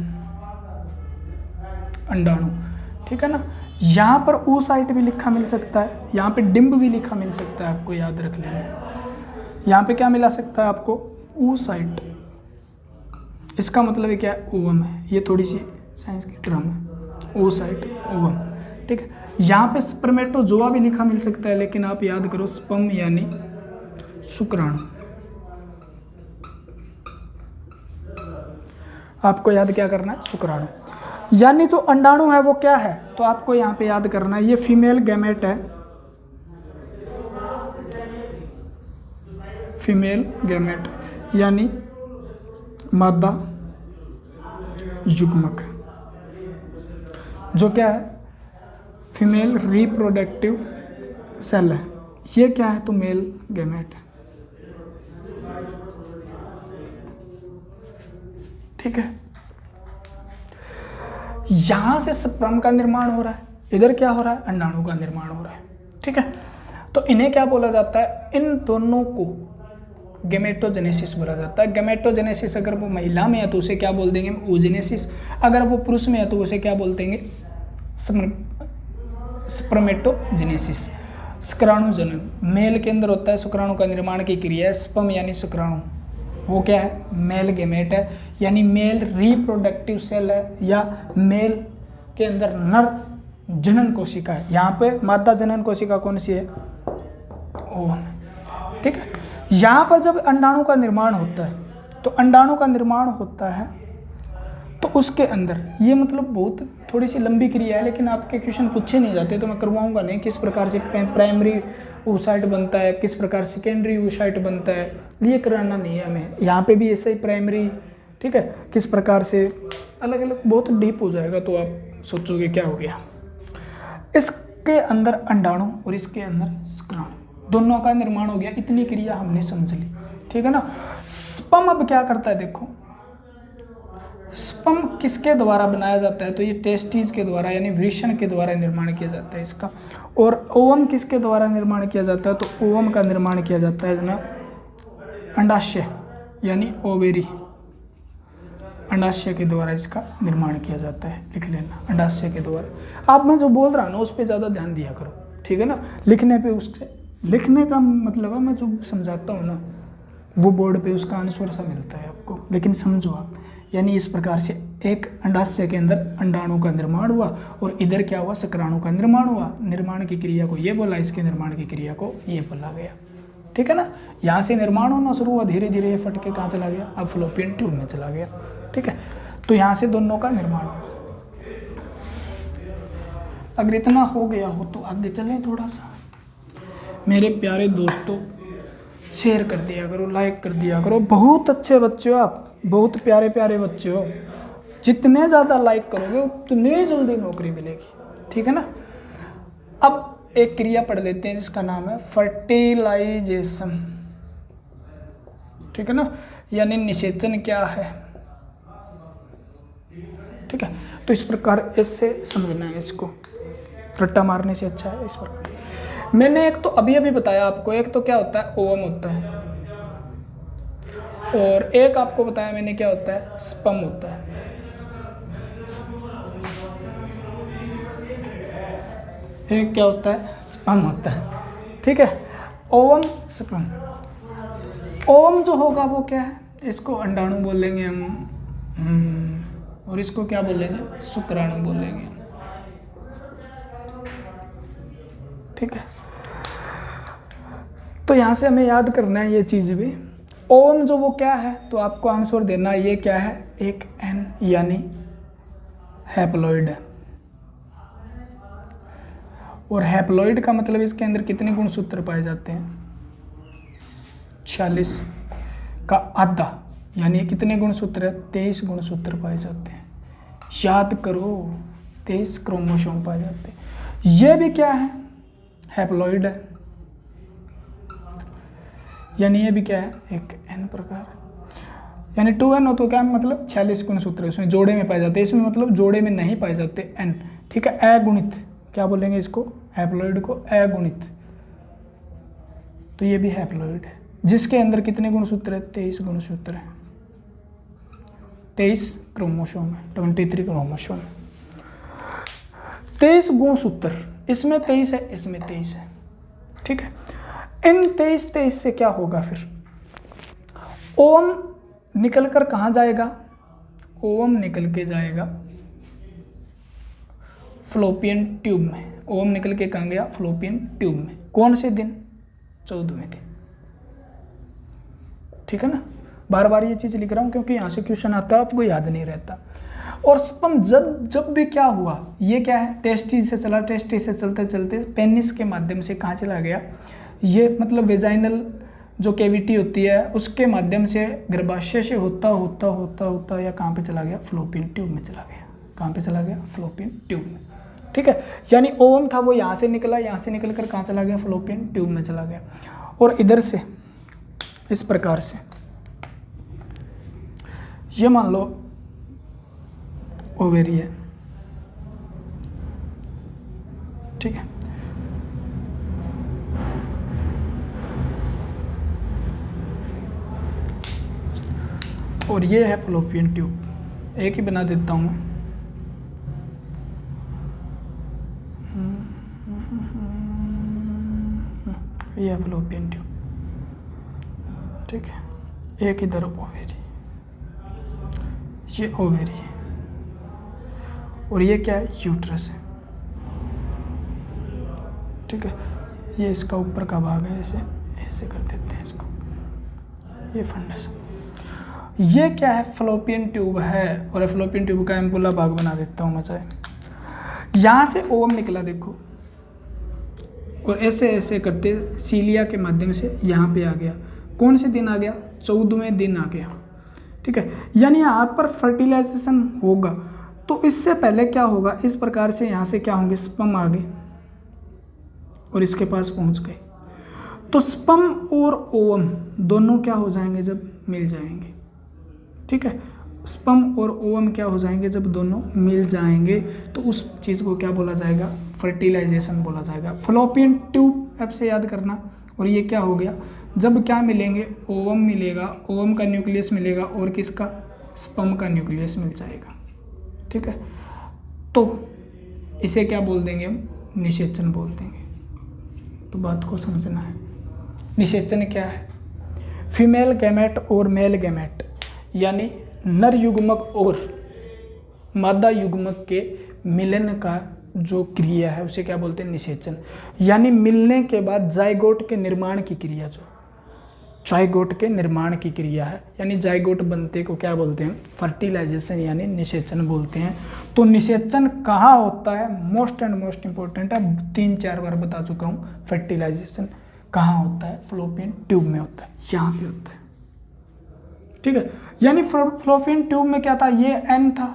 अंडाणु, ठीक है ना। यहाँ पर oocyte भी लिखा मिल सकता है, यहाँ पे डिम्ब भी लिखा मिल सकता है, आपको याद रख लेना। यहाँ पे क्या मिला सकता है आपको? oocyte, इसका मतलब क्या है? ओवम है, ये थोड़ी सी साइंस की टर्म है, oocyte ओवम, ठीक है। यहाँ पे स्पर्मेटोजोआ भी लिखा मिल सकता है, लेकिन आप याद करो स्पर्म यानी शुक्राणु, आपको याद क्या करना है? शुक्राणु। यानी जो अंडाणु है वो क्या है? तो आपको यहाँ पे याद करना है ये फीमेल गैमेट है, फीमेल गैमेट यानी मादा युग्मक, जो क्या है? फीमेल रिप्रोडक्टिव सेल है। ये क्या है? तो मेल गैमेट है, ठीक है। यहां से स्पर्म का निर्माण हो रहा है, इधर क्या हो रहा है? अंडाणु का निर्माण हो रहा है, ठीक है। तो इन्हें क्या बोला जाता है? इन दोनों को गैमेटोजेनेसिस बोला जाता है। गैमेटोजेनेसिस अगर वो महिला में है तो उसे क्या बोल देंगे? oogenesis। अगर वो पुरुष में है तो उसे क्या बोल देंगे? स्पर्मेटोजेनेसिस, शुक्राणु जनन। मेल के अंदर होता है शुक्राणु का निर्माण की क्रिया, स्पर्म यानी शुक्राणु, वो क्या है? मेल गैमेट है, यानी मेल रिप्रोडक्टिव सेल है, या मेल के अंदर नर जनन कोशिका है। यहाँ पे मादा जनन कोशिका कौन सी है? ओवम, ठीक है। यहाँ पर जब अंडाणु का निर्माण होता है, तो अंडाणु का निर्माण होता है तो उसके अंदर ये मतलब बहुत थोड़ी सी लंबी क्रिया है, लेकिन आपके क्वेश्चन पूछे नहीं जाते तो मैं करवाऊंगा नहीं। किस प्रकार से प्राइमरी oocyte बनता है, किस प्रकार सेकेंडरी oocyte बनता है, ये कराना नहीं है हमें। यहाँ पे भी ऐसे ही प्राइमरी, ठीक है, किस प्रकार से अलग अलग बहुत डीप हो जाएगा तो आप सोचोगे क्या हो गया। इसके अंदर अंडाणु और इसके अंदर शुक्राणु, दोनों का निर्माण हो गया। इतनी क्रिया हमने समझ ली, ठीक है ना। स्पर्म अब क्या करता है? देखो स्पर्म किसके द्वारा बनाया जाता है? तो ये टेस्टिस के द्वारा यानी वृषण के द्वारा निर्माण किया जाता है इसका। और ओवम किसके द्वारा निर्माण किया जाता है? तो ओवम का निर्माण किया जाता है ना अंडाशय यानी ओवेरी, अंडाशय के द्वारा इसका निर्माण किया जाता है। लिख लेना अंडाशय के द्वारा। आप मैं जो बोल रहा हूँ ना उस पर ज़्यादा ध्यान दिया करो, ठीक है ना। लिखने पे उसके लिखने का मतलब है मैं जो समझाता हूँ ना वो बोर्ड पे उसका आंसर सा मिलता है आपको, लेकिन समझो आप। यानी इस प्रकार से एक अंडाशय के अंदर अंडाणु का निर्माण हुआ और इधर क्या हुआ? शुक्राणु का निर्माण हुआ। निर्माण की क्रिया को ये बोला, इसके निर्माण की क्रिया को ये बोला गया, ठीक है ना। यहाँ से निर्माण होना शुरू हुआ, धीरे धीरे ये फट के कहाँ चला गया? अब फ्लोपियन ट्यूब में चला गया, ठीक है। तो यहाँ से दोनों का निर्माण। अगर इतना हो गया हो तो आगे चलें थोड़ा सा। मेरे प्यारे दोस्तों शेयर कर दिया करो, लाइक कर दिया करो। बहुत अच्छे बच्चे हो आप, बहुत प्यारे प्यारे बच्चे हो। जितने ज़्यादा लाइक करोगे उतनी जल्दी नौकरी मिलेगी, ठीक है ना। अब एक क्रिया पढ़ लेते हैं जिसका नाम है फर्टिलाइजेशन, ठीक है ना, यानी निषेचन क्या है, ठीक है। तो इस प्रकार इससे समझना है इसको, रट्टा मारने से अच्छा है इस प्रकार। मैंने एक तो अभी अभी बताया आपको, एक तो क्या होता है? ओवम होता है, और एक आपको बताया मैंने क्या होता है? स्पर्म होता है। एक क्या होता है? स्पर्म होता है, ठीक है। Ovum sperm. ओवम जो होगा वो क्या है? इसको अंडाणु बोलेंगे हम, और इसको क्या बोलेंगे? शुक्राणु बोलेंगे। ठीक है। तो यहाँ से हमें याद करना है ये चीज़ भी। ओम जो वो क्या है, तो आपको आंसर देना है ये क्या है, एक एन यानी हैप्लॉइड है। और हैप्लॉइड का मतलब इसके अंदर कितने गुणसूत्र पाए जाते हैं, 46 का आधा, यानी कितने गुणसूत्र है, 23 गुणसूत्र पाए जाते हैं। याद करो 23 क्रोमोसोम पाए जाते हैं। ये भी क्या है, हैप्लॉइड है, यानी ये भी क्या है, एक एन प्रकार, यानी 2n हो तो क्या मतलब 46 गुणसूत्र उसमें जोड़े में पाए जाते हैं, इसमें मतलब जोड़े में नहीं पाए जाते n, ठीक है। अगुणित क्या बोलेंगे इसको, हैप्लॉइड को अगुणित, तो ये भी हैप्लॉइड है जिसके अंदर कितने गुणसूत्र है, 23 गुणसूत्र है, 23 क्रोमोसोम है, 23 क्रोमोसोम, 23 गुणसूत्र, इसमें 23 है, इसमें 23 है, ठीक है। इन 23 से क्या होगा फिर, ओम निकल कर कहाँ जाएगा, ओम निकल के जाएगा फ्लोपियन ट्यूब में। ओम निकल के कहाँ गया, फ्लोपियन ट्यूब में। कौन से दिन, 14वें दिन, ठीक है ना। बार बार ये चीज़ लिख रहा हूँ क्योंकि यहाँ से क्वेश्चन आता है, आपको याद नहीं रहता। और स्पर्म जब भी क्या हुआ, ये क्या है, टेस्टिस से चला, टेस्टिस से चलते चलते पेनिस के माध्यम से कहाँ चला गया, ये मतलब वेजाइनल जो कैविटी होती है उसके माध्यम से गर्भाशय से होता होता होता होता या कहाँ पे चला गया, फ्लोपियन ट्यूब में चला गया। कहाँ पे चला गया, फ्लोपियन ट्यूब में, ठीक है। यानी ओम था वो यहाँ से निकला, यहाँ से निकल कर कहाँ चला गया, फ्लोपियन ट्यूब में चला गया। और इधर से इस प्रकार से ये मान लो ओवेरी है, ठीक है। और ये है फ्लोपियन ट्यूब, एक ही बना देता हूँ मैं, ये है फ्लोपियन ट्यूब, ठीक है। एक इधर ओवेरी, ये ओवेरी है, और ये क्या है, यूट्रस है, ठीक है। ये इसका ऊपर का भाग है, इसे ऐसे कर देते हैं इसको, ये फंडस। ये क्या है, फ्लोपियन ट्यूब है, और फ्लोपियन ट्यूब का एम्पुला भाग बना देता हूँ मैं चाहे। यहाँ से ओम निकला देखो, और ऐसे ऐसे करते सीलिया के माध्यम से यहाँ पे आ गया। कौन से दिन आ गया, 14वें दिन आ गया, ठीक है। यानी यहाँ पर फर्टिलाइजेशन होगा, तो इससे पहले क्या होगा, इस प्रकार से यहाँ से क्या होंगे, स्पर्म आ गए और इसके पास पहुँच गए। तो स्पर्म और ओवम दोनों क्या हो जाएंगे, जब मिल जाएंगे, ठीक है। स्पर्म और ओवम क्या हो जाएंगे, जब दोनों मिल जाएंगे, तो उस चीज़ को क्या बोला जाएगा, फर्टिलाइजेशन बोला जाएगा। फ्लोपियन ट्यूब ऐप से याद करना। और ये क्या हो गया, जब क्या मिलेंगे, ओवम मिलेगा, ओवम का न्यूक्लियस मिलेगा, और किसका, स्पर्म का न्यूक्लियस मिल जाएगा, ठीक है। तो इसे क्या बोल देंगे हम, निषेचन बोल देंगे। तो बात को समझना है, निषेचन क्या है, फीमेल गैमेट और मेल गैमेट, यानी नर युग्मक और मादा युग्मक के मिलन का जो क्रिया है उसे क्या बोलते हैं, निषेचन। यानी मिलने के बाद जाइगोट के निर्माण की क्रिया, जो जाइगोट के निर्माण की क्रिया है, यानी जाइगोट बनते को क्या बोलते हैं, फर्टिलाइजेशन यानी निषेचन बोलते हैं। तो निषेचन कहाँ होता है, मोस्ट एंड मोस्ट इंपॉर्टेंट है, 3-4 बार बता चुका हूँ। फर्टिलाइजेशन कहाँ होता है, फ्लोपियन ट्यूब में होता है, यहाँ पे होता है, ठीक है। यानी फ्लोपियन ट्यूब में क्या था, ये एन था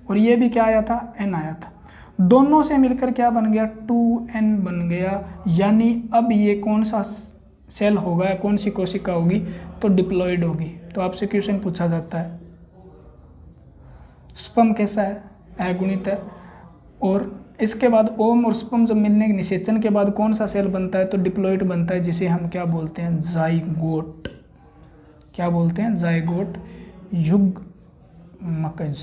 और ये भी क्या आया था, एन आया था। दोनों से मिलकर क्या बन गया, 2n बन गया। यानी अब ये कौन सा सेल होगा, कौन सी कोशिका होगी, तो डिप्लॉइड होगी। तो आपसे क्वेश्चन पूछा जाता है, स्पर्म कैसा है, अगुणित है, और इसके बाद ओम और स्पर्म जब मिलने के निषेचन के बाद कौन सा सेल बनता है, तो डिप्लॉइड बनता है, जिसे हम क्या बोलते हैं, जाइगोट। क्या बोलते हैं, जाइगोट युग्मकज,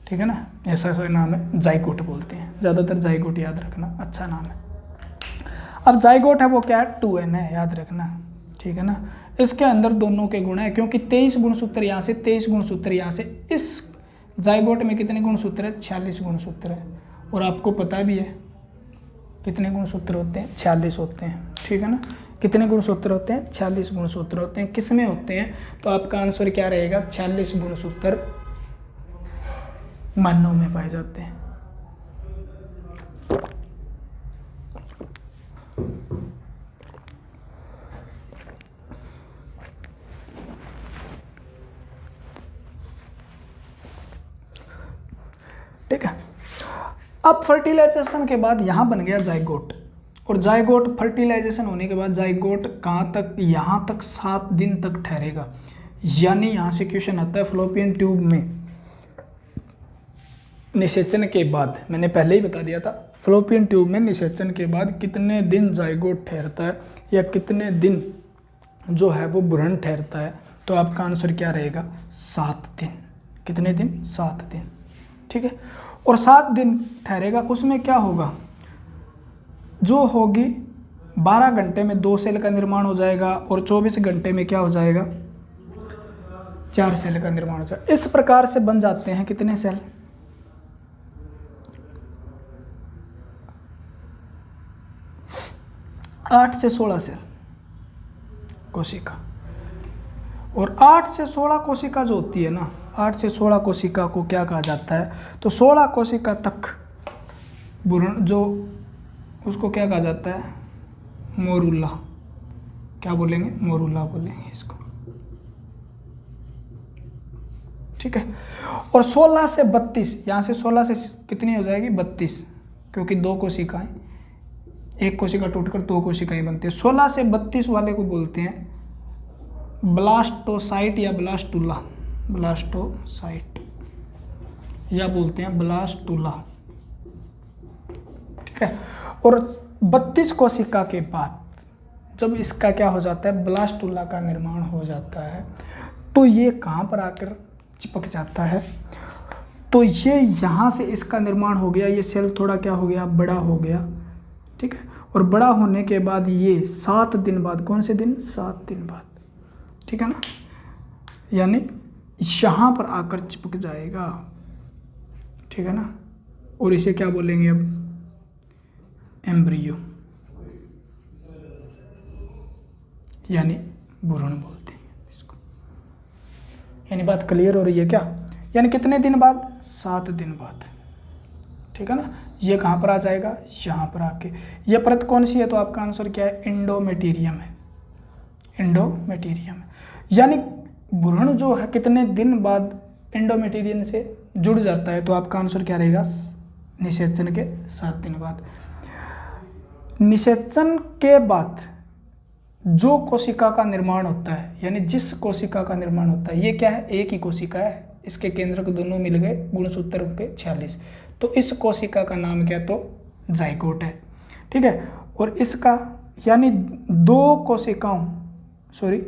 ठीक है ना, ऐसा ऐसा नाम है, जाइगोट बोलते हैं, ज़्यादातर जाइगोट याद रखना, अच्छा नाम है। अब जाइगोट है वो क्या है, 2n है, याद रखना, ठीक है ना। इसके अंदर दोनों के गुण है, क्योंकि 23 गुणसूत्र यहाँ से, 23 गुणसूत्र यहाँ से। इस जाइगोट में कितने गुणसूत्र है, 46 गुणसूत्र है, और आपको पता भी है कितने गुणसूत्र होते हैं, 46 होते हैं, ठीक है ना। कितने गुणसूत्र होते हैं, 46 गुणसूत्र होते हैं। किस में होते हैं, तो आपका आंसर क्या रहेगा, 46 गुणसूत्र मानव में पाए जाते हैं। ठीक है। अब फर्टिलाइजेशन के बाद यहाँ बन गया जाइगोट, और जाइगोट फर्टिलाइजेशन होने के बाद जाइगोट कहाँ तक, यहाँ तक 7 दिन तक ठहरेगा। यानी यहाँ से क्वेश्चन आता है फ्लोपियन ट्यूब में निषेचन के बाद, मैंने पहले ही बता दिया था, फ्लोपियन ट्यूब में निषेचन के बाद कितने दिन जाइगोट ठहरता है या कितने दिन जो है वो भ्रूण ठहरता है, तो आपका आंसर क्या रहेगा, 7 दिन। कितने दिन, 7 दिन, ठीक है। और 7 दिन ठहरेगा, उसमें क्या होगा, जो होगी 12 घंटे में 2 सेल का निर्माण हो जाएगा और 24 घंटे में क्या हो जाएगा, 4 सेल का निर्माण हो जाएगा। इस प्रकार से बन जाते हैं कितने सेल, 8 से 16 सेल कोशिका। और 8 से 16 कोशिका जो होती है ना, 8 से 16 कोशिका को क्या कहा जाता है, तो 16 कोशिका तक भ्रूण जो, उसको क्या कहा जाता है, मोरूला। क्या बोलेंगे, मोरूला बोलेंगे इसको, ठीक है। और 16 से 32, यहाँ से 16 से कितनी हो जाएगी, 32, क्योंकि 2 कोशिकाएं, एक कोशिका टूटकर 2 कोशिकाएं बनती है। 16 से 32 वाले को बोलते हैं ब्लास्टोसाइट या ब्लास्टुला, ब्लास्टोसाइट या बोलते हैं ब्लास्टुला, ठीक है। और 32 कोशिका के बाद जब इसका क्या हो जाता है, ब्लास्टुला का निर्माण हो जाता है, तो ये कहाँ पर आकर चिपक जाता है, तो ये यहाँ से इसका निर्माण हो गया, ये सेल थोड़ा क्या हो गया, बड़ा हो गया, ठीक है। और बड़ा होने के बाद ये 7 दिन बाद, कौन से दिन, 7 दिन बाद, ठीक है ना, यानी यहाँ पर आकर चिपक जाएगा, ठीक है ना। और इसे क्या बोलेंगे अब, एम्ब्रियो यानी भ्रूण बोलते हैं इसको। यानी बात क्लियर हो रही है क्या, यानी कितने दिन बाद, 7 दिन बाद, ठीक है ना। ये कहाँ पर आ जाएगा, यहाँ पर आके। ये परत कौन सी है, तो आपका आंसर क्या है, एंडोमेटीरियम है, एंडोमेटीरियम। यानी भ्रूण जो है कितने दिन बाद एंडोमेटीरियम से जुड़ जाता है, तो आपका आंसर क्या रहेगा, निषेचन के 7 दिन बाद। निषेचन के बाद जो कोशिका का निर्माण होता है, यानी जिस कोशिका का निर्माण होता है, ये क्या है, एक ही कोशिका है, इसके केंद्रक दोनों मिल गए, गुणसूत्र के 46, तो इस कोशिका का नाम क्या, तो जाइगोट है, ठीक है। और इसका यानी 2 कोशिकाओं, सॉरी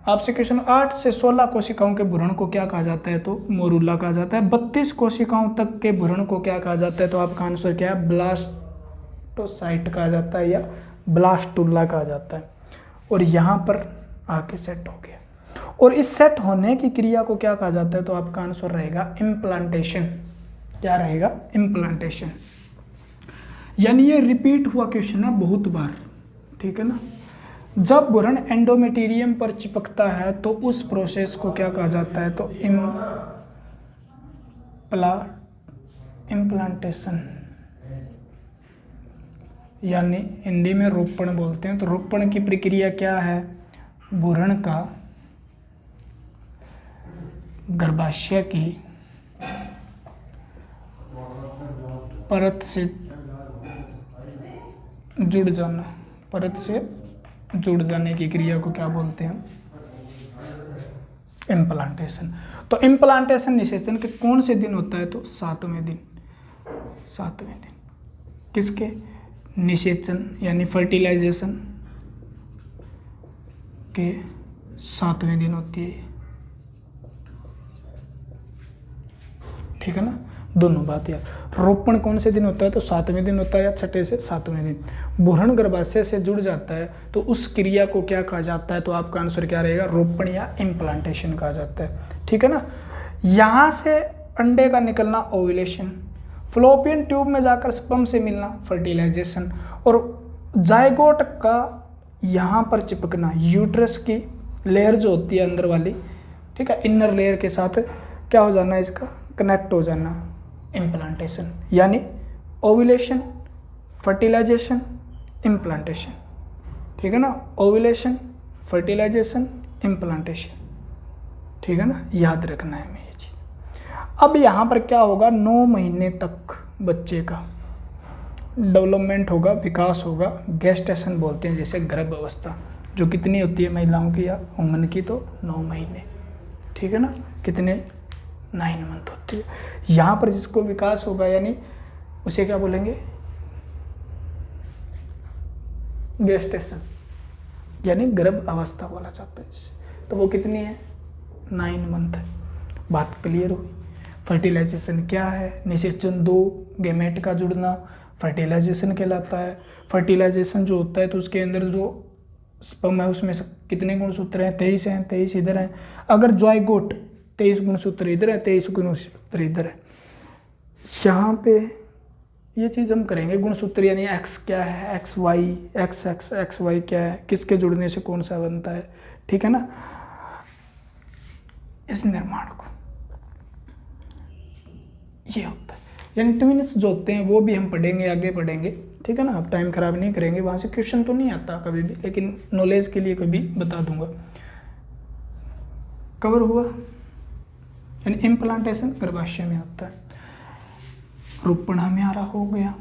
आपसे क्वेश्चन, 8 से 16 कोशिकाओं के भ्रूण को क्या कहा जाता है, तो मोरूला कहा जाता है। 32 कोशिकाओं तक के भ्रूण को क्या कहा जाता है, तो आपका आंसर क्या है, ब्लास्टोसाइट कहा जाता है या ब्लास्टुला कहा जाता है। और यहाँ पर आके सेट हो गया, और इस सेट होने की क्रिया को क्या कहा जाता है, तो आपका आंसर रहेगा इम्प्लांटेशन। क्या रहेगा, इम्प्लांटेशन। यानी ये रिपीट हुआ क्वेश्चन है बहुत बार, ठीक है ना। जब भ्रूण एंडोमेटीरियम पर चिपकता है तो उस प्रोसेस को क्या कहा जाता है, तो इम्प्लांटेशन, यानी हिंदी में रोपण बोलते हैं। तो रोपण की प्रक्रिया क्या है, भ्रूण का गर्भाशय की परत से जुड़ जाना, परत से जुड़ जाने की क्रिया को क्या बोलते हैं, इम्प्लांटेशन। तो इम्प्लांटेशन निषेचन के कौन से दिन होता है, तो 7वें दिन, 7वें दिन किसके, निषेचन यानी फर्टिलाइजेशन के 7वें दिन होती है, ठीक है ना। दोनों बात यार, रोपण कौन से दिन होता है, तो 7वें दिन होता है या 6ठे से 7वें दिन। भ्रूण गर्भाशय से जुड़ जाता है तो उस क्रिया को क्या कहा जाता है, तो आपका आंसर क्या रहेगा, रोपण या इम्प्लांटेशन कहा जाता है, ठीक है ना। यहाँ से अंडे का निकलना ओव्यूलेशन, फ्लोपियन ट्यूब में जाकर स्पर्म से मिलना फर्टिलाइजेशन, और जायगोट का यहाँ पर चिपकना यूट्रस की लेयर जो होती है अंदर वाली, ठीक है, इनर लेयर के साथ क्या हो जाना, इसका कनेक्ट हो जाना, इम्प्लांटेशन। यानी ओव्यूलेशन, फर्टिलाइजेशन, इम्प्लांटेशन, ठीक है ना, ओव्यूलेशन, फर्टिलाइजेशन, इम्प्लांटेशन, ठीक है ना, याद रखना है हमें ये चीज़। अब यहाँ पर क्या होगा, 9 महीने तक बच्चे का डेवलपमेंट होगा, विकास होगा, गेस्टेशन बोलते हैं जिसे, गर्भ अवस्था, जो कितनी होती है महिलाओं की या वुमन की, तो 9 महीने, ठीक है ना, कितने 9 मंथ होती है। यहाँ पर जिसको विकास होगा यानी उसे क्या बोलेंगे, गेस्टेशन, यानी गर्भ अवस्था बोला जाता है जिसे, तो वो कितनी है, 9 मंथ है। बात क्लियर हुई। फर्टिलाइजेशन क्या है, निषेचन 2 गैमेट का जुड़ना फर्टिलाइजेशन कहलाता है। फर्टिलाइजेशन जो होता है तो उसके अंदर जो स्पर्म है उसमें कितने गुणसूत्र हैं, 23 हैं, 23 इधर हैं। अगर जायगोट 23 गुणसूत्र इधर है, 23 गुणसूत्र इधर है। यहाँ पे ये चीज़ हम करेंगे, गुणसूत्र यानी एक्स क्या है, x y, x x x y क्या है, किसके जुड़ने से कौन सा बनता है, ठीक है ना, इस निर्माण को ये होता है। यानी ट्विन्स जो होते हैं वो भी हम पढ़ेंगे, आगे पढ़ेंगे, ठीक है ना, अब टाइम खराब नहीं करेंगे। वहाँ से क्वेश्चन तो नहीं आता कभी भी, लेकिन नॉलेज के लिए कभी बता दूंगा। कवर हुआ। यानी इम्प्लांटेशन गर्भाशय में होता है, रोपण हमारा हो गया,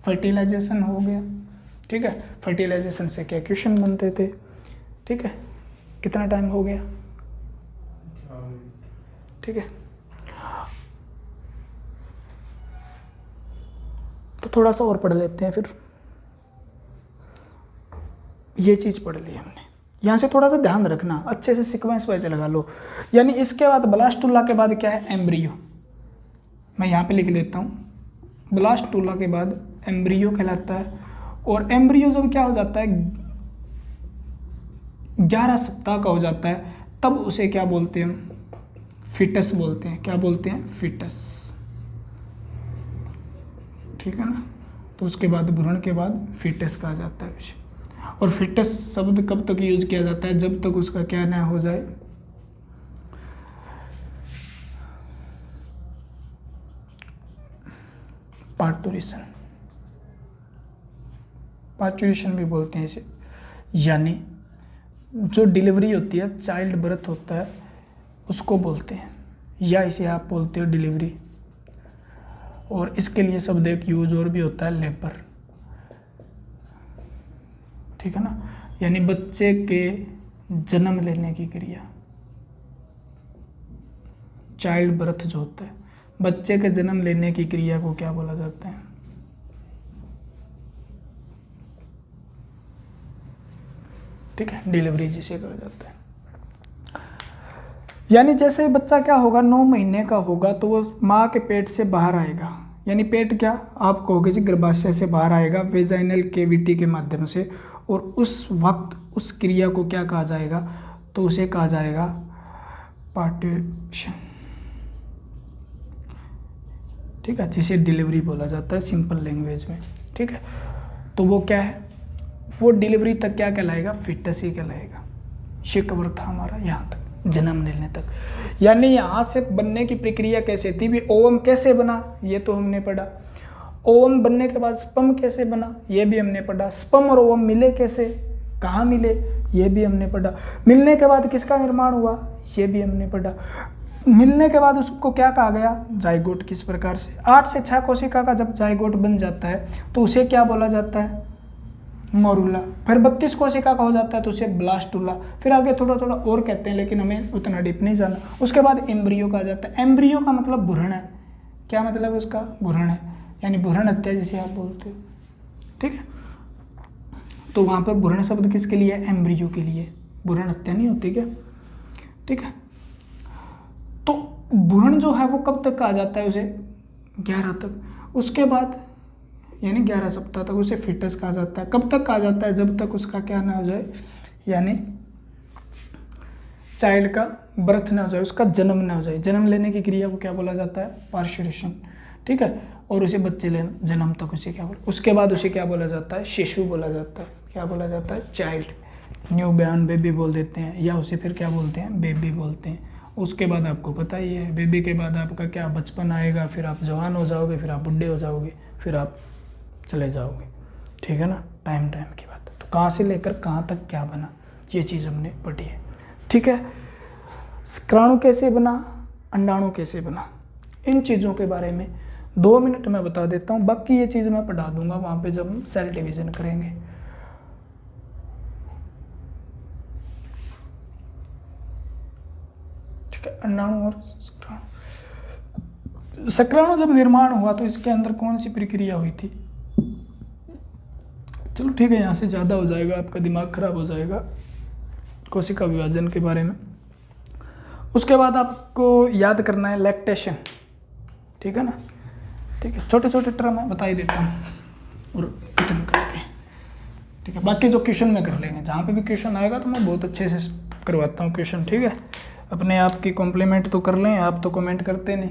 फर्टिलाइजेशन हो गया, ठीक है। फर्टिलाइजेशन से क्या क्वेश्चन बनते थे, ठीक है। कितना टाइम हो गया, ठीक है। तो थोड़ा सा और पढ़ लेते हैं फिर। ये चीज़ पढ़ ली हमने, यहाँ से थोड़ा सा ध्यान रखना, अच्छे से सीक्वेंस वाइज लगा लो। यानी इसके बाद ब्लास्टुला के बाद क्या है, एम्ब्रियो। मैं यहाँ पे लिख लेता हूँ, ब्लास्टुला के बाद एम्ब्रियो कहलाता है। और एम्ब्रियो जब क्या हो जाता है, 11 सप्ताह का हो जाता है, तब उसे क्या बोलते हैं हम, फिटस बोलते हैं। क्या बोलते हैं, फिटस, ठीक है ना। तो उसके बाद भ्रूण के बाद फिटस कहा जाता है उसे। और फिटस शब्द कब तक यूज किया जाता है, जब तक उसका क्या ना हो जाए, पार्टुरेशन, पार्चुरेशन भी बोलते हैं इसे। यानी जो डिलीवरी होती है, चाइल्ड बर्थ होता है, उसको बोलते हैं, या इसे आप बोलते हो डिलीवरी। और इसके लिए शब्द एक यूज और भी होता है, लेबर, ठीक है ना। यानी बच्चे के जन्म लेने की क्रिया, चाइल्ड बर्थ जो होता है, बच्चे के जन्म लेने की क्रिया को क्या बोला जाता है, ठीक है, डिलीवरी जिसे कहा जाता है। यानी जैसे बच्चा क्या होगा, 9 महीने का होगा तो वो माँ के पेट से बाहर आएगा। यानी पेट क्या, आप कहोगे जी गर्भाशय से बाहर आएगा वेजाइनल केविटी के माध्यम से। और उस वक्त उस क्रिया को क्या कहा जाएगा, तो उसे कहा जाएगा पार्ट्यूशन, ठीक है, जिसे डिलीवरी बोला जाता है सिंपल लैंग्वेज में, ठीक है। तो वो क्या है, वो डिलीवरी तक क्या कहलाएगा, फिटस ही कहलाएगा। ये कवर था हमारा यहाँ तक, जन्म लेने तक। यानी यहाँ से बनने की प्रक्रिया कैसे थी भी, ओवम कैसे बना ये तो हमने पढ़ा। ओवम बनने के बाद स्पर्म कैसे बना ये भी हमने पढ़ा। स्पर्म और ओवम मिले कैसे, कहाँ मिले ये भी हमने पढ़ा। मिलने के बाद किसका निर्माण हुआ ये भी हमने पढ़ा। मिलने के बाद उसको क्या कहा गया, जाइगोट। किस प्रकार से 8 से 6 कोशिका का जब जाइगोट बन जाता है तो उसे क्या बोला जाता है, मोरूला। फिर 32 कोशिका का हो जाता है तो उसे ब्लास्टुला। फिर आगे थोड़ा थोड़ा और कहते हैं लेकिन हमें उतना डीप नहीं जाना। उसके बाद एम्ब्रियो कहा जाता है। एम्ब्रियो का मतलब भ्रूण है। क्या मतलब है उसका, भ्रूण है, यानी भ्रूण हत्या जिसे आप बोलते हो, ठीक है। तो वहाँ पर भ्रूण शब्द किसके लिए, एम्ब्रियो के लिए। भ्रूण हत्या नहीं होती क्या, ठीक है। तो भ्रूण जो है वो कब तक कहा जाता है, उसे 11 तक। उसके बाद यानी 11 सप्ताह तक उसे फिटस कहा जाता है। कब तक कहा जाता है, जब तक उसका क्या ना हो जाए, यानी चाइल्ड का बर्थ ना हो जाए, उसका जन्म ना हो जाए। जन्म लेने की क्रिया को क्या बोला जाता है, पार्चुरेशन, ठीक है। और उसे बच्चे जन्म तक उसे क्या उसके बाद उसे क्या बोला जाता है, शिशु बोला जाता है। क्या बोला जाता है, चाइल्ड, न्यू बॉर्न बेबी बोल देते हैं, या उसे फिर क्या बोलते हैं, बेबी बोलते हैं। उसके बाद आपको पता ही है, बेबी के बाद आपका क्या बचपन आएगा, फिर आप जवान हो जाओगे, फिर आप बुढ़े हो जाओगे, फिर आप चले जाओगे, ठीक है ना, टाइम की बात है। तो कहाँ से लेकर कहाँ तक क्या बना, ये चीज़ हमने पढ़ी है, ठीक है। शुक्राणु कैसे बना, अंडाणु कैसे बना, इन चीज़ों के बारे में 2 मिनट में बता देता हूँ। बाकी ये चीज़ मैं पढ़ा दूंगा वहाँ पे जब हम सेल डिवीजन करेंगे। ठीक है, अंडाणु और शुक्राणु। शुक्राणु जब निर्माण हुआ तो इसके अंदर कौन सी प्रक्रिया हुई थी, चलो ठीक है, यहाँ से ज़्यादा हो जाएगा, आपका दिमाग खराब हो जाएगा कोशिका विभाजन के बारे में। उसके बाद आपको याद करना है लैक्टेशन, ठीक है ना, ठीक है। छोटे छोटे टर्म है, बता ही देता हूँ और खत्म करते हैं, ठीक है। बाकी जो क्वेश्चन में कर लेंगे, जहाँ पे भी क्वेश्चन आएगा तो मैं बहुत अच्छे से करवाता हूँ क्वेश्चन, ठीक है। अपने आप की कॉम्प्लीमेंट तो कर लें, आप तो कमेंट करते नहीं,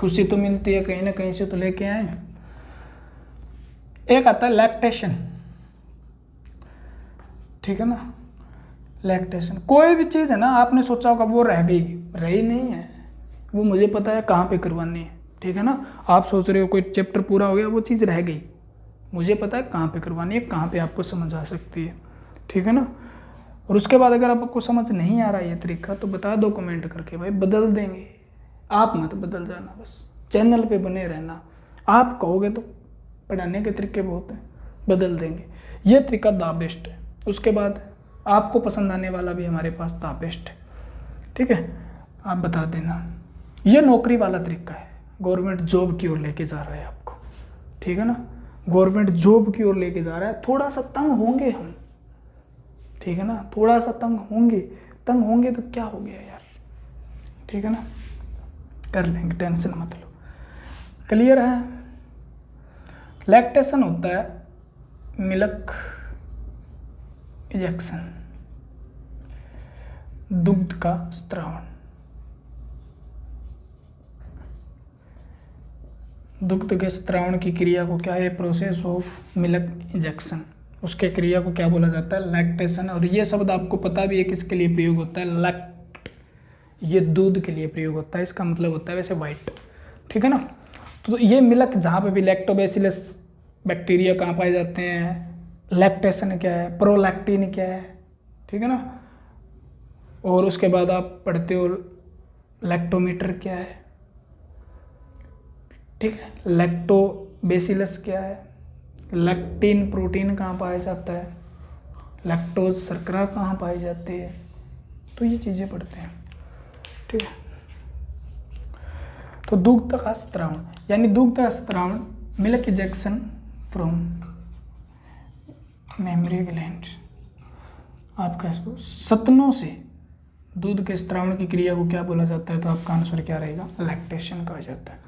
खुशी तो मिलती है कहीं ना कहीं से तो लेके आए। एक आता है लैक्टेशन, ठीक है ना, लैक्टेशन। कोई भी चीज़ है ना, आपने सोचा होगा वो रह गई, रही नहीं है, वो मुझे पता है कहाँ पे करवानी है, ठीक है ना। आप सोच रहे हो कोई चैप्टर पूरा हो गया, वो चीज़ रह गई, मुझे पता है कहाँ पे करवानी है, कहाँ पे आपको समझ आ सकती है, ठीक है ना। और उसके बाद अगर आपको समझ नहीं आ रहा है ये तरीका, तो बता दो कमेंट करके, भाई बदल देंगे। आप मत बदल जाना, बस चैनल पे बने रहना। आप कहोगे तो पढ़ाने के तरीके बहुत हैं, बदल देंगे। ये तरीका द बेस्ट है। उसके बाद आपको पसंद आने वाला भी हमारे पास द बेस्ट है, ठीक है। आप बता देना। ये नौकरी वाला तरीका है, गवर्नमेंट जॉब की ओर लेके जा रहा है आपको, ठीक है ना, गवर्नमेंट जॉब की ओर लेके जा रहा है। थोड़ा सा तंग होंगे हम, ठीक है ना, थोड़ा सा तंग होंगे तो क्या हो गया यार, ठीक है ना, कर लेंगे, टेंशन मत लो। क्लियर है। लैक्टेशन होता है मिल्क इंजेक्शन, दुग्ध का स्त्रावण। दुग्ध के स्त्रावण की क्रिया को क्या है, प्रोसेस ऑफ मिल्क इंजेक्शन, उसके क्रिया को क्या बोला जाता है, लैक्टेशन। और ये शब्द आपको पता भी है किसके लिए प्रयोग होता है, लैक्ट, ये दूध के लिए प्रयोग होता है, इसका मतलब होता है वैसे वाइट, ठीक है ना। तो ये मिल्क, जहाँ पे भी लैक्टोबैसिलस बैक्टीरिया कहाँ पाए जाते हैं, लैक्टेशन क्या है, प्रोलैक्टिन क्या है, ठीक है ना। और उसके बाद आप पढ़ते हो लैक्टोमीटर क्या है, ठीक है, लैक्टोबैसिलस क्या है, लैक्टिन प्रोटीन कहाँ पाया जाता है, लैक्टोज शर्करा कहाँ पाई जाती है, तो ये चीज़ें पढ़ते हैं, ठीक है। तो दुग्ध का स्त्रावण, यानी दुग्ध का स्त्रावण, milk injection from mammary gland, आपका सतनों से दूध के स्त्रावण की क्रिया को क्या बोला जाता है, तो आपका आंसर क्या रहेगा, लैक्टेशन कहा जाता है,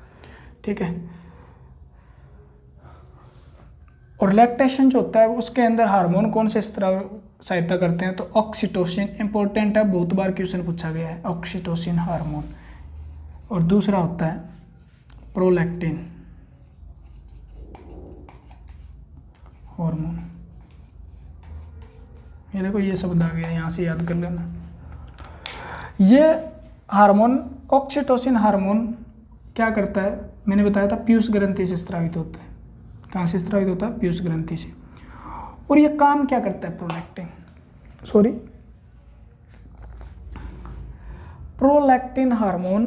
ठीक है। और लैक्टेशन जो होता है उसके अंदर हार्मोन कौन से सहायता करते हैं, तो ऑक्सीटोसिन इंपॉर्टेंट है, बहुत बार क्वेश्चन पूछा गया है, ऑक्सीटोसिन हार्मोन। और दूसरा होता है प्रोलैक्टिन हार्मोन। ये देखो ये शब्द आ गया, यहाँ से याद कर लेना। ये हार्मोन ऑक्सीटोसिन हार्मोन क्या करता है, मैंने बताया था पीयूष ग्रंथि से स्रावित होता है। कहाँ से स्रावित होता है, पीयूष ग्रंथि से। और ये काम क्या करता है, प्रोलैक्टिन हार्मोन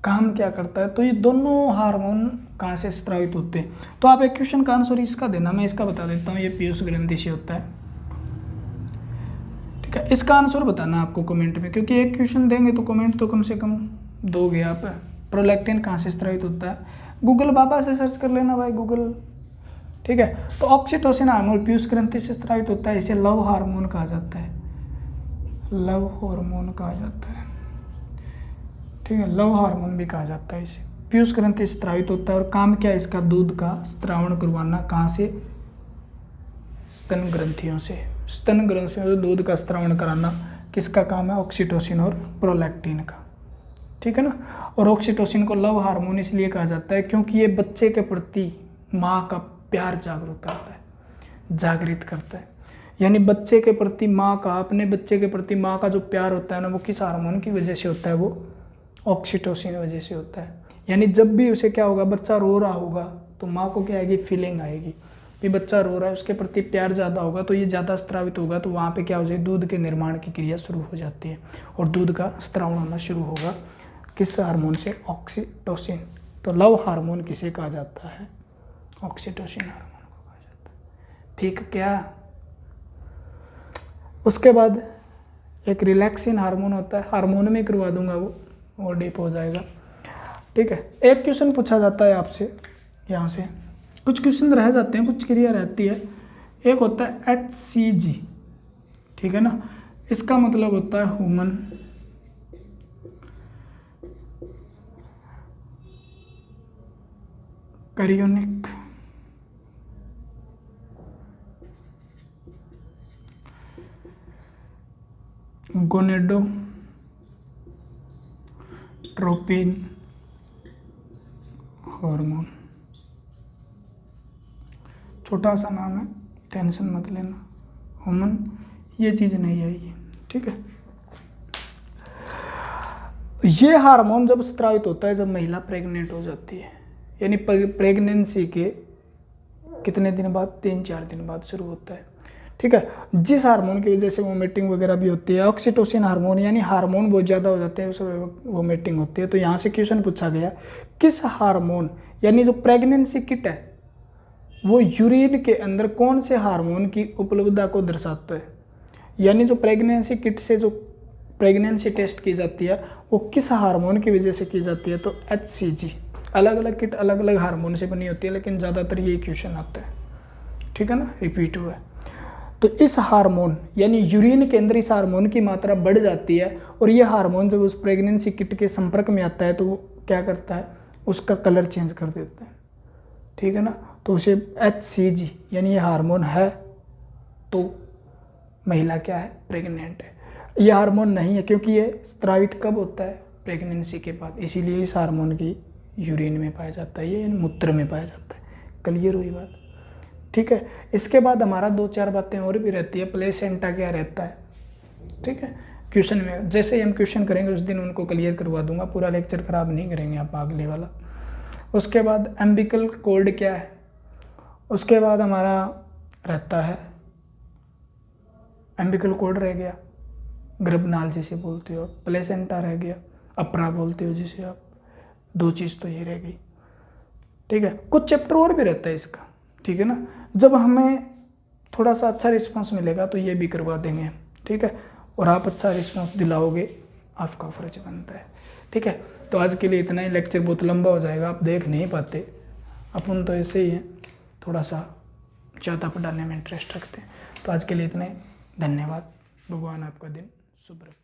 काम क्या करता है, तो ये दोनों हार्मोन कहाँ से स्रावित होते हैं। तो आप एक क्वेश्चन का आंसर इसका देना, मैं इसका बता देता हूँ, ये पीयूष ग्रंथि से होता है, ठीक है। इसका आंसर बताना आपको कमेंट में, क्योंकि एक क्वेश्चन देंगे तो कमेंट तो कम से कम दोगे आप। प्रोलैक्टिन कहाँ से स्रावित होता है, गूगल बाबा से सर्च कर लेना भाई, गूगल, ठीक है। तो ऑक्सीटोसिन हार्मोन पीयूष ग्रंथि से स्रावित होता है, इसे लव हार्मोन कहा जाता है, लव हार्मोन कहा जाता है, ठीक है, लव हार्मोन भी कहा जाता है इसे। पीयूष ग्रंथि से स्रावित होता है और काम क्या है इसका, दूध का स्त्रावण करवाना। कहाँ से, स्तन ग्रंथियों से, स्तन ग्रंथियों से दूध का स्त्रावण कराना किसका काम है, ऑक्सीटोसिन और प्रोलैक्टिन का, ठीक है ना। और ऑक्सीटोसिन को लव हार्मोन इसलिए कहा जाता है क्योंकि ये बच्चे के प्रति माँ का प्यार जागृत करता है। यानी बच्चे के प्रति माँ का, अपने बच्चे के प्रति माँ का जो प्यार होता है ना, वो किस हार्मोन की वजह से होता है? वो ऑक्सीटोसिन वजह से होता है। यानी जब भी उसे क्या होगा, बच्चा रो रहा होगा तो माँ को क्या आएगी? फीलिंग आएगी कि बच्चा रो रहा है, उसके प्रति प्यार ज़्यादा होगा तो ये ज़्यादा स्त्रावित होगा, तो वहाँ पे क्या हो जाए? दूध के निर्माण की क्रिया शुरू हो जाती है और दूध का स्त्रावण होना शुरू होगा। किस हार्मोन से? ऑक्सीटोसिन। तो लव हार्मोन किसे कहा जाता है? ऑक्सीटोसिन हार्मोन को कहा जाता है। ठीक क्या? उसके बाद एक रिलैक्सिन हार्मोन होता है, हार्मोन में करवा दूंगा वो और डीप हो जाएगा। ठीक है। एक क्वेश्चन पूछा जाता है आपसे, यहाँ से कुछ क्वेश्चन रह जाते हैं, कुछ क्रिया रहती है। एक होता है HCG, ठीक है ना, इसका मतलब होता है ह्यूमन कैरियोनिक गोनेडोट्रोपिन हार्मोन। छोटा सा नाम है, टेंशन मत लेना। ह्यूमन ये चीज़ नहीं आएगी, ठीक है। ये हार्मोन जब स्त्रावित होता है जब महिला प्रेग्नेंट हो जाती है, यानी प्रेगनेंसी के कितने दिन बाद? 3-4 दिन बाद शुरू होता है, ठीक है। जिस हार्मोन की वजह से वोमिटिंग वगैरह भी होती है, ऑक्सीटोसिन हार्मोन, यानी हार्मोन बहुत ज़्यादा हो जाते हैं, उससे वोमिटिंग होती है। तो यहाँ से क्वेश्चन पूछा गया, किस हार्मोन, यानी जो प्रेगनेंसी किट है वो यूरिन के अंदर कौन से हार्मोन की उपलब्धता को दर्शाता है? यानी जो प्रेगनेंसी किट से जो प्रेगनेंसी टेस्ट की जाती है वो किस हार्मोन की वजह से की जाती है? तो HCG। अलग अलग किट अलग अलग हार्मोन से बनी होती है, लेकिन ज़्यादातर ये क्वेश्चन आता है, ठीक है ना, रिपीट हुआ है। तो इस हार्मोन यानी यूरिन के अंदर इस हार्मोन की मात्रा बढ़ जाती है और ये हार्मोन जब उस प्रेगनेंसी किट के संपर्क में आता है तो वो क्या करता है? उसका कलर चेंज कर देता है, ठीक है ना। तो उसे HCG यानी ये हार्मोन है तो महिला क्या है? प्रेग्नेंट है। ये हार्मोन नहीं है क्योंकि ये स्त्रावित कब होता है? प्रेगनेंसी के बाद, इसीलिए इस हार्मोन की यूरिन में पाया जाता है, ये मूत्र में पाया जाता है। क्लियर हुई बात? ठीक है। इसके बाद हमारा 2-4 बातें और भी रहती है। प्लेसेंटा क्या रहता है, ठीक है, क्वेश्चन में जैसे ही हम क्वेश्चन करेंगे उस दिन उनको क्लियर करवा दूंगा, पूरा लेक्चर खराब नहीं करेंगे आप अगले वाला। उसके बाद एम्बिकल कॉर्ड क्या है, उसके बाद हमारा रहता है एम्बिकल कॉर्ड रह गया, गर्भनाल जिसे बोलते हो, प्लेसेंटा रह गया, अपरा बोलते हो जिसे आप। 2 चीज़ तो ये रह गई, ठीक है। कुछ चैप्टर और भी रहता है इसका, ठीक है ना। जब हमें थोड़ा सा अच्छा रिस्पांस मिलेगा तो ये भी करवा देंगे, ठीक है। और आप अच्छा रिस्पांस दिलाओगे, आपका फर्ज बनता है, ठीक है। तो आज के लिए इतना ही, लेक्चर बहुत लंबा हो जाएगा, आप देख नहीं पाते, अपन तो ऐसे ही हैं, थोड़ा सा ज़्यादा पढ़ाने में इंटरेस्ट रखते हैं। तो आज के लिए इतना ही, धन्यवाद। भगवान आपका दिन शुभ रखे।